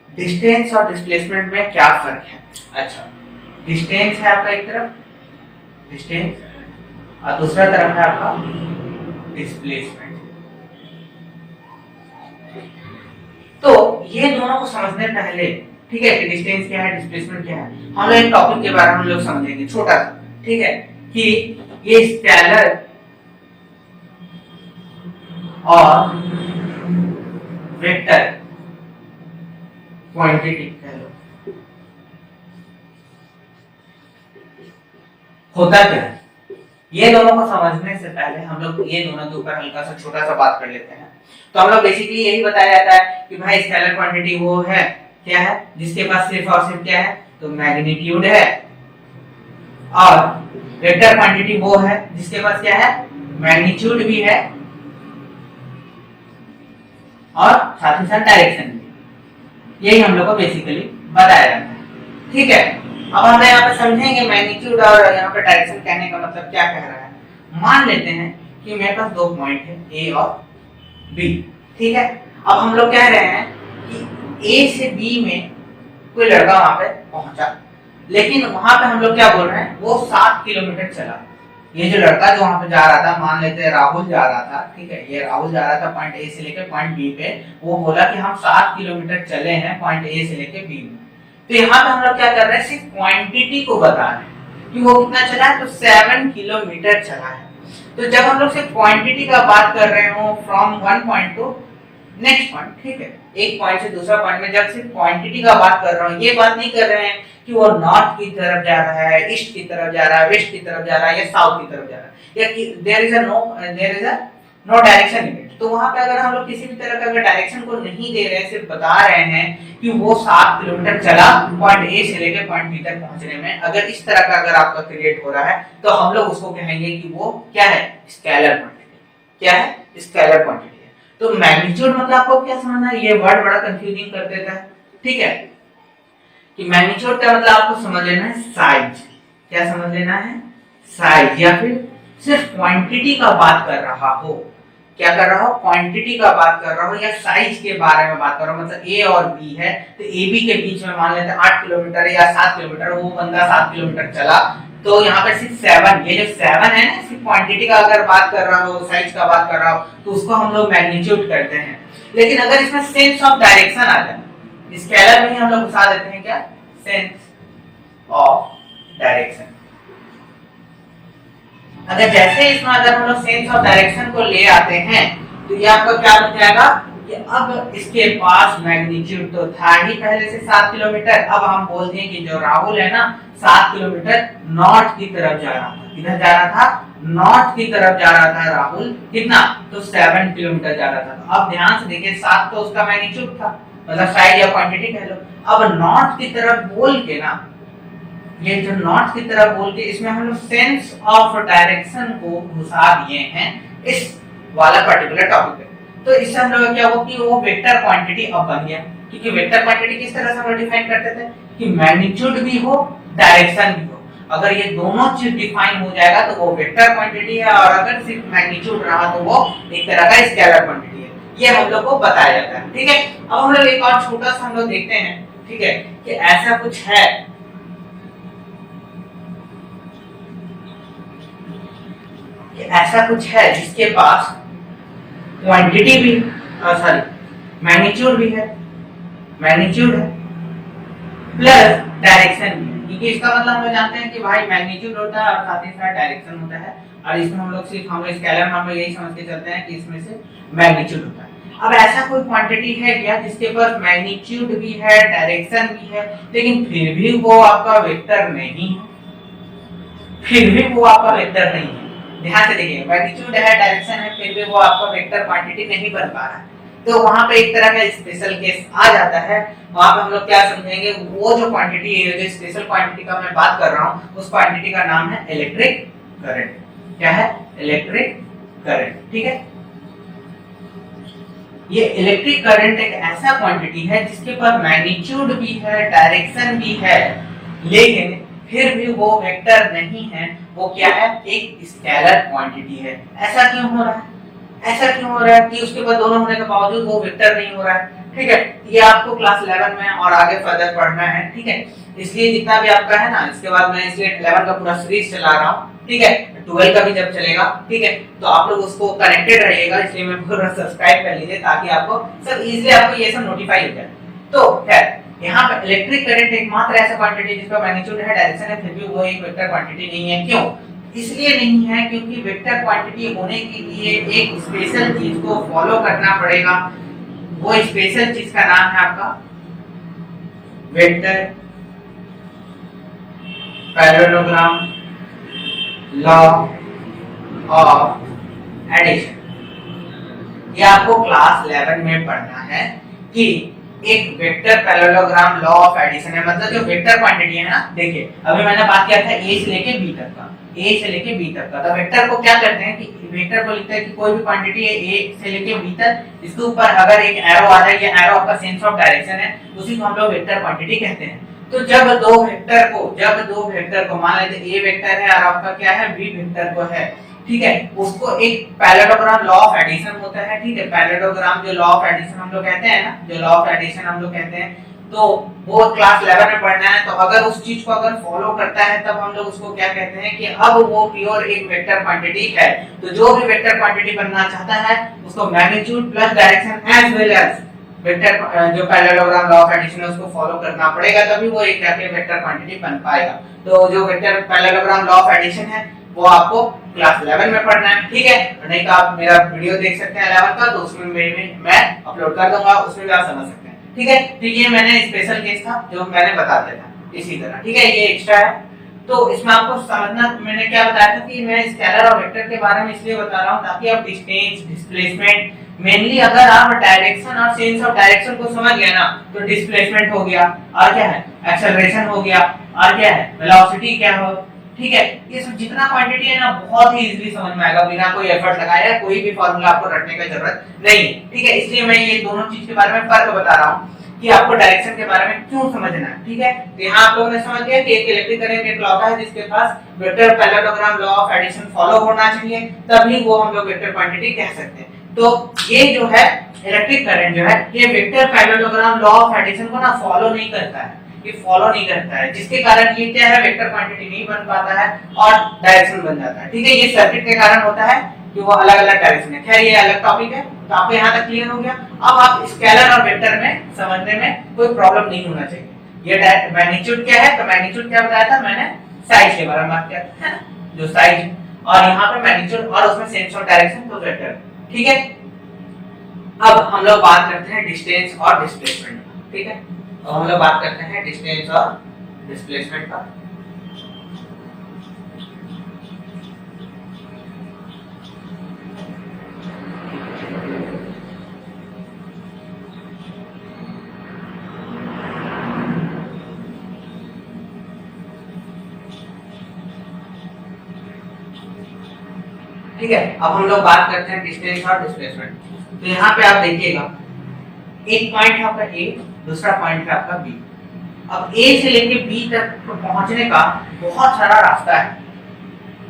डिस्टेंस और डिस्प्लेसमेंट में क्या फर्क है। अच्छा, डिस्टेंस है आपका एक तरफ डिस्टेंस और दूसरा तरफ है आपका डिस्प्लेसमेंट। तो ये दोनों को समझने पहले, ठीक है, कि डिस्टेंस क्या है डिस्प्लेसमेंट क्या है, हम लोग एक टॉपिक के बारे में हम लोग समझेंगे छोटा सा। ठीक है, कि ये स्केलर और वेक्टर क्वांटिटी कह लो, होता क्या है, ये दोनों को समझने से पहले हम लोग ये दोनों के ऊपर हल्का सा छोटा सा बात कर लेते हैं। तो हम लोग बेसिकली यही बताया जाता है कि भाई स्केलर क्वांटिटी वो है क्या है जिसके पास सिर्फ और सिर्फ क्या है तो मैग्नीट्यूड है, और वेक्टर क्वांटिटी वो है जिसके पास क्या है मैग्नीट्यूड भी है और साथ ही साथ डायरेक्शन भी। यही हम लोग को बेसिकली बताया जाता है। ठीक है, अब हम यहाँ पे समझेंगे मैग्नीट्यूड और यहाँ पे डायरेक्शन कहने का मतलब क्या कह रहा है। मान लेते हैं कि मेरे पास दो पॉइंट है ए और बी। ठीक है, अब हम लोग कह रहे हैं कि ए से बी में कोई लड़का वहां पे पहुंचा, लेकिन वहां पे हम लोग क्या बोल रहे हैं वो 7 किलोमीटर चला। ये जो लड़का जो वहां पे जा रहा था, मान लेते हैं राहुल जा रहा था, ठीक है, ये राहुल जा रहा था पॉइंट ए से लेकर पॉइंट बी पे, वो बोला कि हम 7 किलोमीटर चले हैं पॉइंट ए से लेकर बी में। तो यहाँ पे हम लोग क्या कर रहे हैं सिर्फ क्वांटिटी को बता रहे हैं कि वो कितना चला है, तो 7 किलोमीटर चला है। तो जब हम लोग सिर्फ क्वांटिटी का बात कर रहे हो from one point two next point, ठीक है, एक पॉइंट से दूसरा पॉइंट में जब सिर्फ क्वांटिटी का बात कर रहा हूँ, ये बात नहीं कर रहे हैं कि वो नॉर्थ की तरफ जा रहा है, ईस्ट की तरफ जा रहा है, वेस्ट की तरफ जा रहा है या साउथ की तरफ जा रहा है, या कि there is a no direction in it. तो वहां पे अगर हम लोग किसी भी तरह का अगर डायरेक्शन को नहीं दे रहे हैं, सिर्फ बता रहे हैं कि वो 7 किलोमीटर चला पॉइंट ए से लेकर पॉइंट बी तक पहुंचने में, अगर इस तरह का अगर आपका क्रिएट हो रहा है तो हम लोग उसको कहेंगे कि वो क्या है स्केलर क्वांटिटी। क्या है स्केलर क्वांटिटी। तो मैग्नीट्यूड मतलब आपको क्या समझना है, ये वर्ड बड़ा कंफ्यूजिंग कर देता है। ठीक है, कि मैग्नीट्यूड का मतलब आपको समझ लेना है साइज। क्या समझ लेना है साइज, या फिर सिर्फ क्वांटिटी का बात कर रहा हो, क्या कर रहा हो क्वांटिटी का बात कर रहा हो या साइज के बारे में बात कर रहा हो। मतलब ए और बी है तो ए बी के बीच में मान लेते हैं 8 किलोमीटर या 7 किलोमीटर, वो बंदा 7 किलोमीटर चला, तो यहाँ पे सिर्फ 7, ये जो 7 है ना सिर्फ क्वांटिटी का अगर बात कर रहा हो, साइज का बात कर रहा हो, तो उसको हम लोग मैग्नीट्यूड करते हैं। लेकिन अगर इसमें सेंस ऑफ डायरेक्शन आ जाए, स्केलर में ही हम लोग घुसा देते हैं क्या सेंस ऑफ डायरेक्शन। अगर जैसे इसमें अगर हम लोग सेंस ऑफ डायरेक्शन को ले आते हैं तो ये आपका क्या बन जाएगा कि अब इसके पास मैग्नीट्यूड तो था ही पहले से 7 किलोमीटर, अब हम बोलते हैं कि जो राहुल है ना 7 किलोमीटर नॉर्थ की तरफ जा रहा था। किधर जा रहा था नॉर्थ की तरफ जा रहा था राहुल, कितना तो 7 किलोमीटर जा रहा था। तो अब ध्यान से देखिए 7 तो उसका मैग्नीट्यूड था, मतलब साइज या क्वांटिटी कह लो। अब नॉर्थ की तरफ बोल के ना, ये जो नॉर्थ की तरफ बोल के इसमें हम लोग सेंस ऑफ डायरेक्शन को घुसा दिए हैं इस वाला पर्टिकुलर टॉपिक पे। तो इससे हम लोग क्या हुआ कि वो वेक्टर क्वांटिटी अब बन गया, क्योंकि वेक्टर क्वांटिटी किस तरह से हम लोग डिफाइन करते थे कि मैग्नीट्यूड भी हो डायरेक्शन भी हो। अगर ये दोनों चीज डिफाइन हो जाएगा तो वो वेक्टर क्वांटिटी है, और अगर सिर्फ मैग्नीट्यूड रहा तो वो एक तरह का स्केलर क्वांटिटी है। ये हम लोग को बताया जाता है। ठीक है, अब हम लोग एक और छोटा सा हम लोग देखते हैं, ठीक है, कि ऐसा कुछ है जिसके पास क्वांटिटी भी सॉरी मैग्नीट्यूड भी है, मैग्नीट्यूड है प्लस डायरेक्शन भी है। क्योंकि इसका मतलब हम लोग जानते हैं कि भाई मैग्नीट्यूड होता है और साथ ही साथ डायरेक्शन होता है, और इसमें हम लोग सिर्फ हम लोग स्केलर में हम लोग यही समझ के चलते हैं कि इसमें से मैग्नीट्यूड होता है। अब ऐसा कोई क्वांटिटी है क्या जिसके पास मैग्नीट्यूड भी है डायरेक्शन भी है, लेकिन फिर भी वो आपका वेक्टर नहीं है, फिर भी वो आपका वेक्टर नहीं है। ध्यान से देखिए मैग्नीट्यूड है डायरेक्शन है फिर भी वो आपका वेक्टर क्वांटिटी नहीं बन पा रहा है, तो वहां पे एक तरह का स्पेशल केस आ जाता है। वहां पे हम लोग क्या समझेंगे, वो जो क्वांटिटी है जो स्पेशल क्वांटिटी का मैं बात कर रहा हूं उस क्वांटिटी का नाम है इलेक्ट्रिक करंट। क्या है इलेक्ट्रिक करंट। ठीक है, ये इलेक्ट्रिक करंट एक ऐसा क्वांटिटी है जिसके पास मैग्नीट्यूड भी है डायरेक्शन भी है, लेकिन फिर भी वो वेक्टर नहीं है, वो क्या है एक स्केलर क्वांटिटी है। ऐसा क्यों हो रहा है, ऐसा क्यों हो रहा है कि उसके पास दोनों होने के बावजूद वो वेक्टर नहीं हो रहा है। ठीक है, ये आपको क्लास 11 में और आगे फर्दर पढ़ना है। ठीक है, इसलिए जितना भी आपका है ना, इसके बाद मैं इसलिए 11 का पूरा सीरीज चला रहा हूँ। ठीक है, 12 का भी जब चलेगा, ठीक है, तो आप लोग उसको कनेक्टेड रहिएगा, इसलिए मैं पूरा सब्सक्राइब कर लीजिए ताकि आपको सब इजीली आपको ये सब नोटिफाई हो जाए। तो खैर यहाँ पर इलेक्ट्रिक करंट एकमात्र ऐसा क्वांटिटी जिसका मैग्नीट्यूड है डायरेक्शन है फिर भी वो एक वेक्टर क्वांटिटी नहीं है। क्यों? इसलिए नहीं है क्योंकि वेक्टर क्वांटिटी होने के लिए एक स्पेशल चीज को फॉलो करना पड़ेगा। वो स्पेशल चीज का नाम है आपका vector parallelogram law of addition. ये आपको क्लास 11 में पढ़ना है कि एक vector parallelogram law of addition है, मतलब जो वेक्टर क्वांटिटी है ना, देखिए अभी मैंने बात किया था ए से लेके बी तक का, ए से लेके बी तक का। तो वेक्टर को क्या करते हैं कि वेक्टर को लिखते हैं कि कोई भी क्वांटिटी है ए से लेके बी तक, इसके ऊपर अगर एक एरो आ रहा है, ये एरो आपका सेंस ऑफ डायरेक्शन है, उसी को हम लोग वेक्टर क्वांटिटी कहते हैं। तो जब दो वेक्टर को मान लेते ए वेक्टर है और आपका क्या है बी वेक्टर को है, ठीक है, उसको एक पैरेललोग्राम लॉ ऑफ एडिशन होता है, ठीक है, पैरेललोग्राम जो लॉ ऑफ एडिशन हम लोग कहते हैं ना, जो लॉ ऑफ एडिशन हम लोग कहते हैं, तो वो क्लास 11 में पढ़ना है। तो अगर उस चीज को अगर फॉलो करता है तब हम लोग उसको क्या कहते हैं कि अब वो प्योर एक वेक्टर क्वांटिटी है। तो जो भी वेक्टर क्वांटिटी बनना चाहता है उसको magnitude plus direction as well as vector जो पैरेललोग्राम लॉ ऑफ एडिशन है उसको फॉलो करना पड़ेगा, तभी वो एक जाके वेक्टर क्वांटिटी बन पाएगा। तो जो vector parallelogram law of addition है वो आपको क्लास 11 में पढ़ना है, ठीक है। नहीं तो आप मेरा वीडियो देख सकते हैं 11 का, तो उसमें मैं अपलोड कर दूंगा, उसमें भी आप समझ सकते हैं, ठीक है। तो ये मैंने स्पेशल केस था जो मैंने बता दिया था इसी तरह, ठीक है, ये एक्स्ट्रा है। तो इसमें आपको समझना, मैंने क्या बताया था कि मैं स्केलर और वेक्टर के बारे में इसलिए बता रहा हूं ताकि आप डिस्टेंस, डिस्प्लेसमेंट, मेनली अगर आप डायरेक्शन और सेंस ऑफ डायरेक्शन को समझ गए ना तो डिस्प्लेसमेंट हो गया, और क्या है एक्सेलरेशन हो गया, और क्या है वेलोसिटी क्या हो, ठीक है। ये सब जितना क्वांटिटी है ना बहुत ही इजीली समझ में आएगा, बिना कोई एफर्ट लगाए, कोई भी फार्मूला आपको रटने की जरूरत नहीं है, ठीक है। इसलिए मैं ये दोनों चीज के बारे में फर्क बता रहा हूं कि आपको डायरेक्शन के बारे में क्यों समझना है, ठीक है। तो यहाँ आप लोगों ने समझ गया कि एक इलेक्ट्रिक करंट एक लॉ है जिसके पास vector parallelogram law of addition follow होना चाहिए, तभी वो हम लोग वेक्टर क्वांटिटी कह सकते हैं। तो ये जो है इलेक्ट्रिक करंट जो है ये vector parallelogram law of addition को ना फॉलो नहीं करता है, ये फॉलो नहीं करता है, जिसके कारण ये क्या है वेक्टर क्वांटिटी नहीं बन पाता है और डायरेक्शन बन जाता है, ठीक है। ये सर्किट के कारण होता है कि वो अलग अलग डायरेक्शन है। खैर ये अलग टॉपिक है, तो आपको यहाँ तक क्लियर हो गया। अब आप स्केलर और वेक्टर में समझने में कोई प्रॉब्लम नहीं होना चाहिए। ये मैग्नीट्यूड क्या है, तो मैग्नीट्यूड क्या बताया था मैंने, साइज के बारे में बात किया था, है ना, जो साइज, और यहाँ पे मैग्नीट्यूड और उसमें सेंस ऑफ डायरेक्शन तो वेक्टर, ठीक है। अब हम लोग बात करते हैं डिस्टेंस और डिस्प्लेसमेंट, ठीक है। तो हम लोग बात करते हैं डिस्टेंस और डिस्प्लेसमेंट का। ठीक है, अब हम लोग बात करते हैं डिस्टेंस और डिस्प्लेसमेंट। तो यहाँ पे आप देखिएगा एक पॉइंट है आपका ए, दूसरा पॉइंट है आपका बी। अब ए से लेके बी तक पहुंचने का बहुत सारा रास्ता है।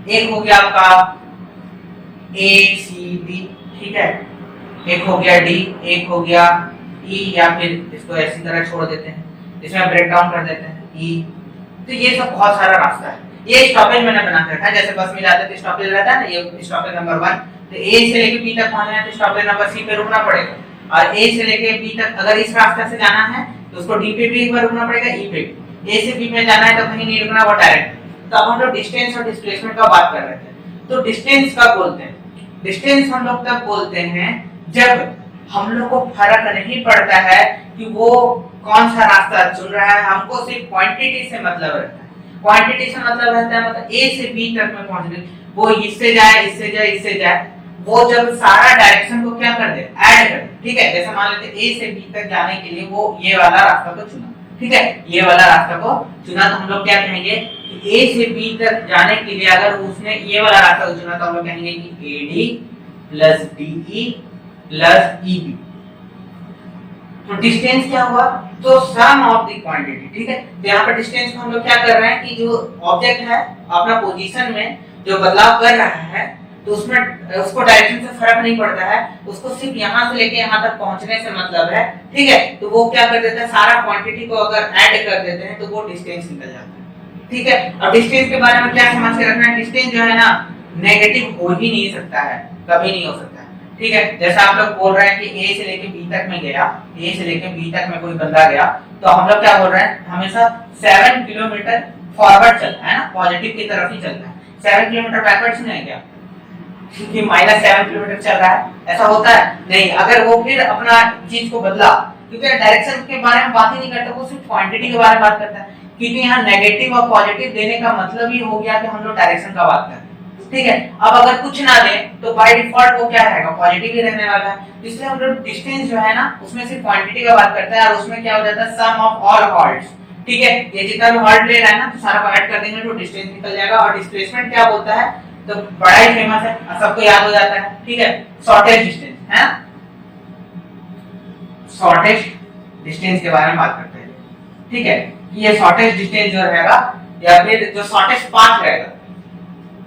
एक हो गया आपका ए सी डी, ठीक है, एक हो गया डी, एक हो गया ई, या फिर इसको ऐसी तरह छोड़ देते हैं, इसमें ब्रेक डाउन कर देते हैं ई। तो ये सब बहुत सारा रास्ता है। ये स्टॉपेज मैंने बना के रखा है, जैसे बस में जाते तो स्टॉपेज रहता है ना, ये स्टॉपेज नंबर 1। तो ए से लेके बी तक पहुंचना है तो स्टॉपेज नंबर सी पे रुकना पड़ेगा, और ए से लेके बी तक अगर इस रास्ते से जाना है तो उसको डी पे भी एक बार रुकना पड़ेगा, ई पे भी। ए से बी में जाना है तो कहीं नहीं रुकना, वो डायरेक्ट। तो अब हम लोग डिस्टेंस और डिस्प्लेसमेंट का बात कर रहे थे। तो डिस्टेंस कब बोलते हैं, डिस्टेंस हम लोग तब बोलते हैं जब हम लोग को फर्क नहीं पड़ता है कि वो कौन सा रास्ता चुन रहा है, हमको सिर्फ क्वांटिटी से मतलब रहता है। क्वांटिटी से मतलब रहता है मतलब ए से बी तक में पहुंचने, वो इससे जाए इससे जाए इससे जाए, वो जब सारा डायरेक्शन को क्या कर दे, ऐड कर दे, ठीक है। जैसे मान लेते ए से बी तक जाने के लिए वो ये वाला रास्ता को चुना, ठीक है, ये वाला रास्ता को चुना, तो हम लोग क्या कहेंगे कि ए से बी तक जाने के लिए अगर उसने ये वाला रास्ता को चुना तो हम लोग कहेंगे कि A D plus D E plus E B. तो डिस्टेंस क्या हुआ, तो सम ऑफ द क्वांटिटी, ठीक है। तो यहाँ पर डिस्टेंस को हम लोग क्या कर रहे हैं कि जो ऑब्जेक्ट है अपना पोजीशन में जो बदलाव कर रहा है तो उसमें उसको डायरेक्शन से फर्क नहीं पड़ता है, उसको सिर्फ यहाँ से लेके यहाँ तक पहुंचने से मतलब है, ठीक है। तो वो क्या कर देता है, सारा क्वांटिटी को अगर ऐड कर देते हैं तो वो डिस्टेंस निकल जाता है, ठीक है। अब डिस्टेंस के बारे में क्या समझ के रखना है, डिस्टेंस जो है ना नेगेटिव हो ही नहीं सकता है, कभी नहीं हो सकता है, ठीक है। जैसा आप लोग बोल रहे हैं कि ए से लेके बी तक में गया, ए से लेके बी तक में कोई बंदा गया, तो हम लोग क्या बोल रहे हैं, हमेशा 7 किलोमीटर फॉरवर्ड चलता है ना, पॉजिटिव की तरफ ही चलता है। 7 किलोमीटर बैकवर्ड्स नहीं है क्या, क्योंकि -7 किलोमीटर चल रहा है, ऐसा होता है नहीं। अगर वो फिर अपना चीज को बदला, क्योंकि डायरेक्शन के बारे में बात ही नहीं करता, वो सिर्फ क्वांटिटी के बारे में बात करता है, क्योंकि यहाँ नेगेटिव और पॉजिटिव देने का मतलब ही हो गया कि हम लोग डायरेक्शन का बात कर रहे हैं, ठीक है। अब अगर कुछ ना दे तो बाय डिफॉल्ट वो क्या रहेगा, पॉजिटिव ही रहने वाला है। इसलिए हम लोग डिस्टेंस जो है ना उसमें सिर्फ क्वांटिटी का बात करते हैं और उसमें क्या हो जाता है, सम ऑफ ऑल हॉल्ट्स। ठीक है, ये जितना भी हॉल्ट ले रहा है ना तो सारा को ऐड कर देंगे तो डिस्टेंस निकल जाएगा। और डिस्प्लेसमेंट क्या बोलता है, तो बड़ा ही फेमस है, सबको याद हो जाता है। ठीक है, शॉर्टेज डिस्टेंस है, शॉर्टेज डिस्टेंस के बारे में बात करते हैं। ठीक है, ये शॉर्टेज डिस्टेंस जो रहेगा या फिर जो शॉर्टेस्ट पाथ रहेगा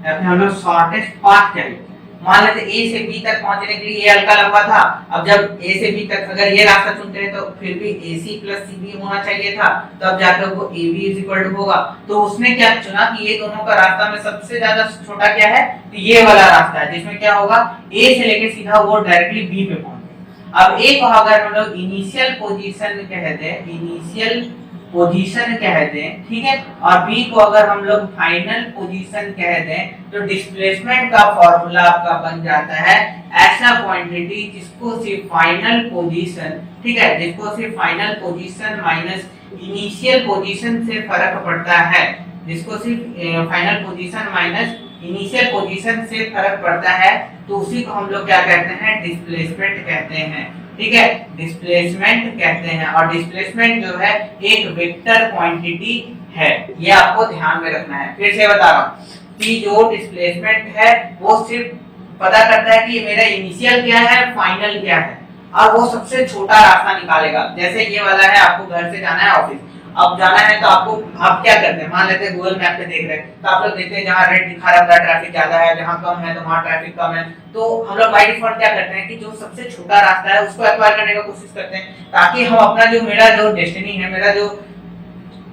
या फिर हम लोग शॉर्टेस्ट पाथ कहेंगे। मान लेते A से B तक पहुंचने के लिए ये हल्का लंबा था, अब जब A से B तक अगर ये रास्ता चुनते हैं तो फिर भी AC प्लस CB होना चाहिए था, तब जाकर वो AB इज इक्वल टू होगा। तो उसने क्या चुना कि ये दोनों का रास्ता में सबसे ज्यादा छोटा क्या है, तो ये वाला रास्ता है जिसमें क्या होगा, A से लेके सीधा वो डायरेक्टली B पे पहुंचेगा। अब A को अगर हम लोग इनिशियल पोजीशन कहते हैं, इनिशियल पोजीशन कहते हैं, ठीक है, और बी को अगर हम लोग फाइनल पोजीशन कहते हैं तो डिस्प्लेसमेंट का फॉर्मूला आपका बन जाता है ऐसा क्वांटिटी जिसको सिर्फ फाइनल पोजीशन, ठीक है, जिसको सिर्फ final position minus initial position से फर्क पड़ता है, जिसको सिर्फ final position minus initial position से फर्क पड़ता है, तो उसी को हम लोग क्या कहते हैं, डिस्प्लेसमेंट कहते हैं। ठीक है, डिस्प्लेसमेंट कहते हैं। और डिस्प्लेसमेंट जो है एक वेक्टर क्वांटिटी है, ये आपको ध्यान में रखना है। फिर से बता रहा हूं कि जो डिस्प्लेसमेंट है वो सिर्फ पता करता है कि मेरा इनिशियल क्या है, फाइनल क्या है, और वो सबसे छोटा रास्ता निकालेगा। जैसे ये वाला है, आपको घर से जाना है ऑफिस, अब जाना है तो आपको आप क्या करते हैं, मान लेते हैं गूगल मैप पे देख रहे हैं तो आप लोग देखते हैं जहाँ रेड दिखा रहा है ट्रैफिक ज्यादा है, जहाँ कम है तो वहाँ ट्रैफिक कम है। तो हम लोग बाय डिफॉल्ट क्या करते हैं कि जो सबसे छोटा रास्ता है उसको एक्वायर करने की कोशिश करते हैं, ताकि हम अपना जो मेरा जो डेस्टिनी है, मेरा जो,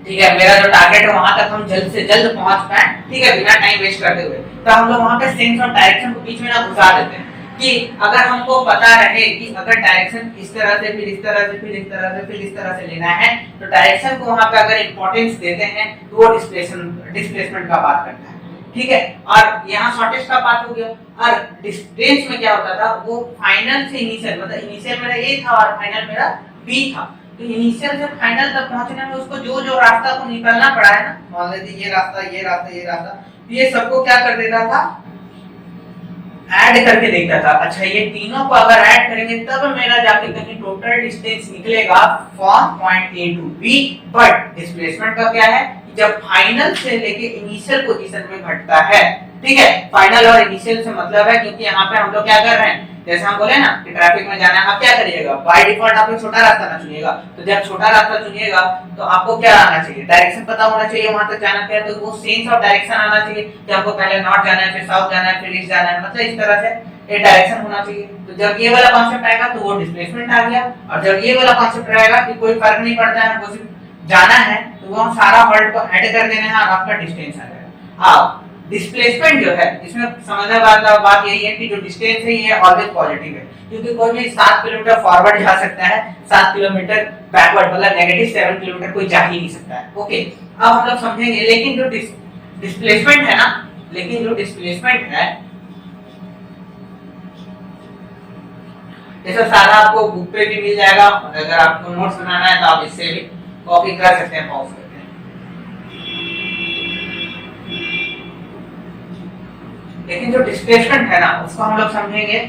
ठीक है, मेरा जो टारगेट है वहां तक हम जल्द से जल्द पहुंच पाए, ठीक है, बिना टाइम वेस्ट करते हुए। तो हम लोग वहां पे सेंस ऑफ डायरेक्शन को बीच में ना घुसा देते हैं कि अगर हमको पता रहे कि अगर डायरेक्शन इस तरह से फिर इस तरह से फिर इस तरह से फिर इस तरह से लेना है, तो डायरेक्शन को वहां पे अगर इंपॉर्टेंस देते हैं तो वो डिस्प्लेसमेंट का बात करता है। ठीक है, और यहाँ शॉर्टेस्ट का बात हो गया। और डिस्टेंस में क्या होता था, वो फाइनल से इनिशियल, मतलब इनिशियल मेरा A था और फाइनल मेरा B था, तो इनिशियल से फाइनल तक पहुंचने में उसको जो जो रास्ता को निकलना पड़ा है ना, मान लीजिए ये रास्ता ये रास्ता ये रास्ता, ये सबको क्या कर देता था, ऐड करके देखता था। अच्छा, ये तीनों को अगर ऐड करेंगे तब मेरा जाके कहीं टोटल डिस्टेंस निकलेगा from point A to B। But displacement का क्या है, जब फाइनल से लेके इनिशियल पोजीशन में घटता है, ठीक है, फाइनल और इनिशियल से मतलब है, क्योंकि यहाँ पे हम लोग क्या कर रहे हैं, जैसे हम बोले ना कि ट्रैफिक में जाना है, आप क्या करिएगा, बाय डिफॉल्ट आप छोटा रास्ता ना चुनिएगा। तो जब छोटा रास्ता चुनिएगा तो आपको क्या आना चाहिए, डायरेक्शन पता होना चाहिए वहां तक जाना है, तो वो सेंस ऑफ डायरेक्शन आना चाहिए कि हमको पहले नॉर्थ जाना है, फिर साउथ जाना है, फिर ईस्ट जाना है, मतलब इस तरह से ये डायरेक्शन होना चाहिए। तो जब ये वाला कॉन्सेप्ट आएगा तो वो डिस्प्लेसमेंट आ गया, और जब ये वाला कॉन्सेप्ट आएगा कि कोई फर्क नहीं पड़ता है, हमको सिर्फ जाना है, तो वो हम सारा वर्ल्ड को ऐड कर देना है और आपका डिस्टेंस आ जाएगा। अब डिस्प्लेसमेंट जो है इसमें समझने वाला बात यही है कि जो डिस्टेंस है ये ऑलवेज पॉजिटिव है, क्योंकि कोई भी 7 किलोमीटर फॉरवर्ड जा सकता है, 7 किलोमीटर बैकवर्ड मतलब नेगेटिव 7 किलोमीटर कोई जा ही नहीं सकता है। ओके, अब हम लोग समझेंगे। लेकिन जो डिस्प्लेसमेंट है ना, लेकिन जो डिस्प्लेसमेंट है, जैसा सारा आपको बुक पे भी मिल जाएगा, और अगर आपको नोट्स बनाना है तो आप इससे भी कॉपी कर सकते हैं, पॉज करके। लेकिन जो डिस्प्लेसमेंट है ना उसको हम लोग समझेंगे,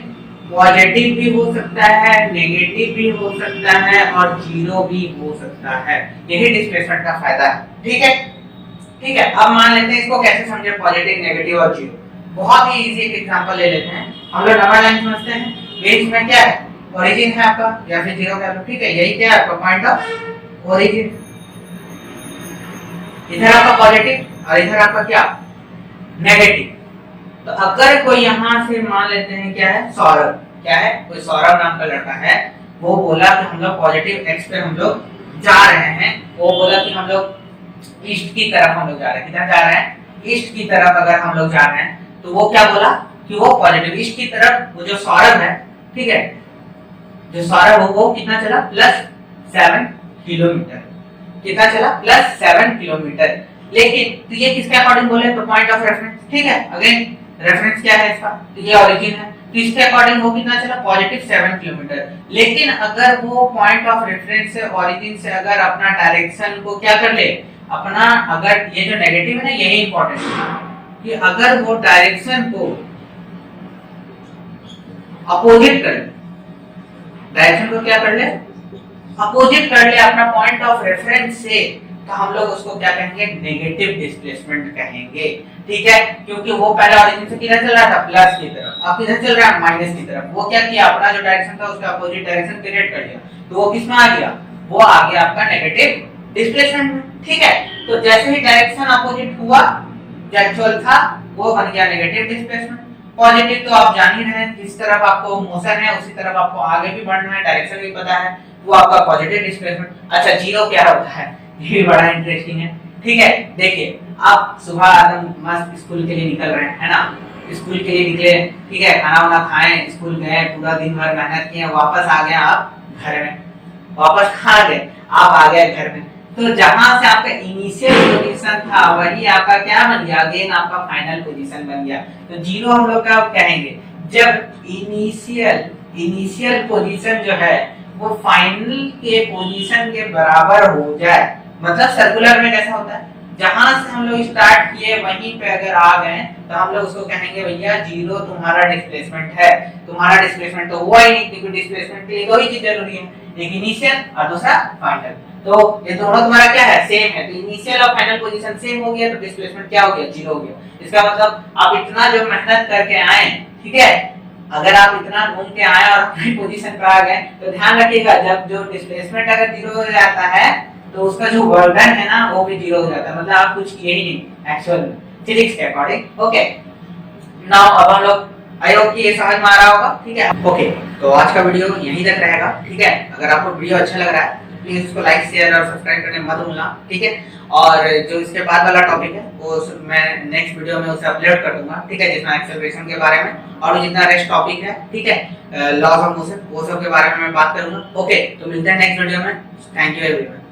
पॉजिटिव भी हो सकता है, नेगेटिव भी हो सकता है और जीरो भी हो सकता है। यही डिस्प्लेसमेंट का फायदा है। ठीक है, ठीक है। अब मान लेते हैं इसको कैसे समझे, पॉजिटिव, नेगेटिव और जीरो। बहुत ही इजी एक एग्जांपल ले लेते हैं। हम लोग नंबर लाइन समझते हैं, बीच में क्या है, ओरिजिन है आपका या फिर जीरो कह लो, ठीक है, यही क्या है आपका पॉइंट ऑफ ओरिजिन। इधर आपका पॉजिटिव और इधर आपका क्या, नेगेटिव। तो अगर कोई यहाँ से मान लेते हैं क्या है, सौरभ, क्या है, कोई सौरभ नाम का लड़का है, वो बोला कि हम लोग पॉजिटिव एक्स पे हम लोग जा रहे हैं, वो बोला कि हम लोग ईस्ट की तरफ हम लोग जा रहे हैं। किधर जा रहे हैं, ईस्ट की तरफ अगर हम लोग जा रहे हैं, तो वो क्या बोला कि वो पॉजिटिव ईस्ट की तरफ, वो जो सौरभ है, ठीक है, जो सौरभ वो कितना चला, +7 किलोमीटर। कितना चला, +7 किलोमीटर। लेकिन तो ये किसके अकॉर्डिंग बोले, तो पॉइंट ऑफ रेफरेंस, ठीक है, अगेन रेफरेंस क्या है इसका, तो ये ओरिजिन है, तो इसके अकॉर्डिंग वो कितना चला, +7 किलोमीटर। लेकिन अगर वो पॉइंट ऑफ रेफरेंस से ओरिजिन से अगर अपना डायरेक्शन को क्या कर ले, अपना, अगर ये जो नेगेटिव है ना यही इंपॉर्टेंट है, कि अगर वो डायरेक्शन को अपोजिट कर ले, डायरेक्शन को क्या कर ले, अपोजिट कर ले अपना पॉइंट ऑफ रेफरेंस से, तो हम लोग उसको क्या कहेंगे, नेगेटिव डिस्प्लेसमेंट कहेंगे। ठीक है, क्योंकि वो पहले ओरिजिन से किधर चल रहा था, प्लस की तरफ, अब किधर चल रहा है, माइनस की तरफ। वो क्या किया, अपना जो डायरेक्शन था उसका अपोजिट डायरेक्शन क्रिएट कर लिया, तो वो किस में आ गया, वो आ गया आपका नेगेटिव डिस्प्लेसमेंट में। ठीक है, तो जैसे ही डायरेक्शन अपोजिट हुआ, जो एक्चुअल था वो बन गया नेगेटिव डिस्प्लेसमेंट। पॉजिटिव तो आप जान ही रहे हैं, जिस तरफ आपको मोशन है उसी तरफ आपको आगे भी बढ़ना है, डायरेक्शन भी पता है, वो आपका पॉजिटिव डिस्प्लेसमेंट। अच्छा, जीरो क्या होता है, ये भी बड़ा इंटरेस्टिंग है। ठीक है, देखिए आप सुबह एकदम मस्त स्कूल के लिए निकल रहे हैं, है ना, स्कूल के लिए निकले, ठीक है, खाना वाना खाएं, स्कूल गए, पूरा दिन भर मेहनत किए, वापस आ गए आप घर में। वापस कहाँ गए, आप आ गए घर में, तो जहां से आपका इनिशियल पोजीशन था वही आपका क्या बन गया, अगेन आपका फाइनल पोजीशन बन गया। तो जीरो हम लोग क्या कहेंगे, जब इनिशियल पोजीशन जो है वो फाइनल के पोजीशन के बराबर हो जाए, मतलब सर्कुलर में कैसा होता है, जहां से हम लोग स्टार्ट किए वहीं पे अगर आ गए तो हम लोग उसको कहेंगे भैया जीरो तुम्हारा डिस्प्लेसमेंट है। तुम्हारा डिस्प्लेसमेंट तो हुआ ही नहीं, क्योंकि डिस्प्लेसमेंट के लिए दो ही चीज जरूरी है, एक इनिशियल और दूसरा फाइनल। तो ये दोनों तुम्हारा क्या है, सेम है, तो इनिशियल और फाइनल पोजीशन सेम हो गया, तो डिस्प्लेसमेंट क्या हो गया, जीरो हो गया। इसका मतलब आप इतना जो मेहनत करके आए, ठीक है, अगर आप इतना घूम के आए और अपनी पोजीशन पे आ गए, तो ध्यान रखिएगा जब जो डिस्प्लेसमेंट अगर जीरो हो जाता है तो उसका जो वर्डन है ना वो भी जीरो हो जाता है, मतलब आप कुछ किए ही नहीं एक्चुअल में, फिजिक्स के अकॉर्डिंग। ओके, नाउ अब हम लोग, आई होप कि ये समझ में आ रहा होगा। ठीक है, ओके, तो आज का वीडियो यहीं तक रहेगा। ठीक है, अगर आपको वीडियो अच्छा लग रहा है प्लीज इसको लाइक शेयर और सब्सक्राइब करने मत भूलना। ठीक है, और जो इसके बाद वाला टॉपिक है वो मैं नेक्स्ट वीडियो में उसे अपलोड कर दूंगा। ठीक है, जिसमें एक्सेलरेशन के बारे में और जितना रेस्ट टॉपिक है, ठीक है, लॉज ऑफ मोशन, वो सब के बारे में मैं बात करूंगा। ओके, तो मिलते हैं नेक्स्ट वीडियो में। Thank you everyone.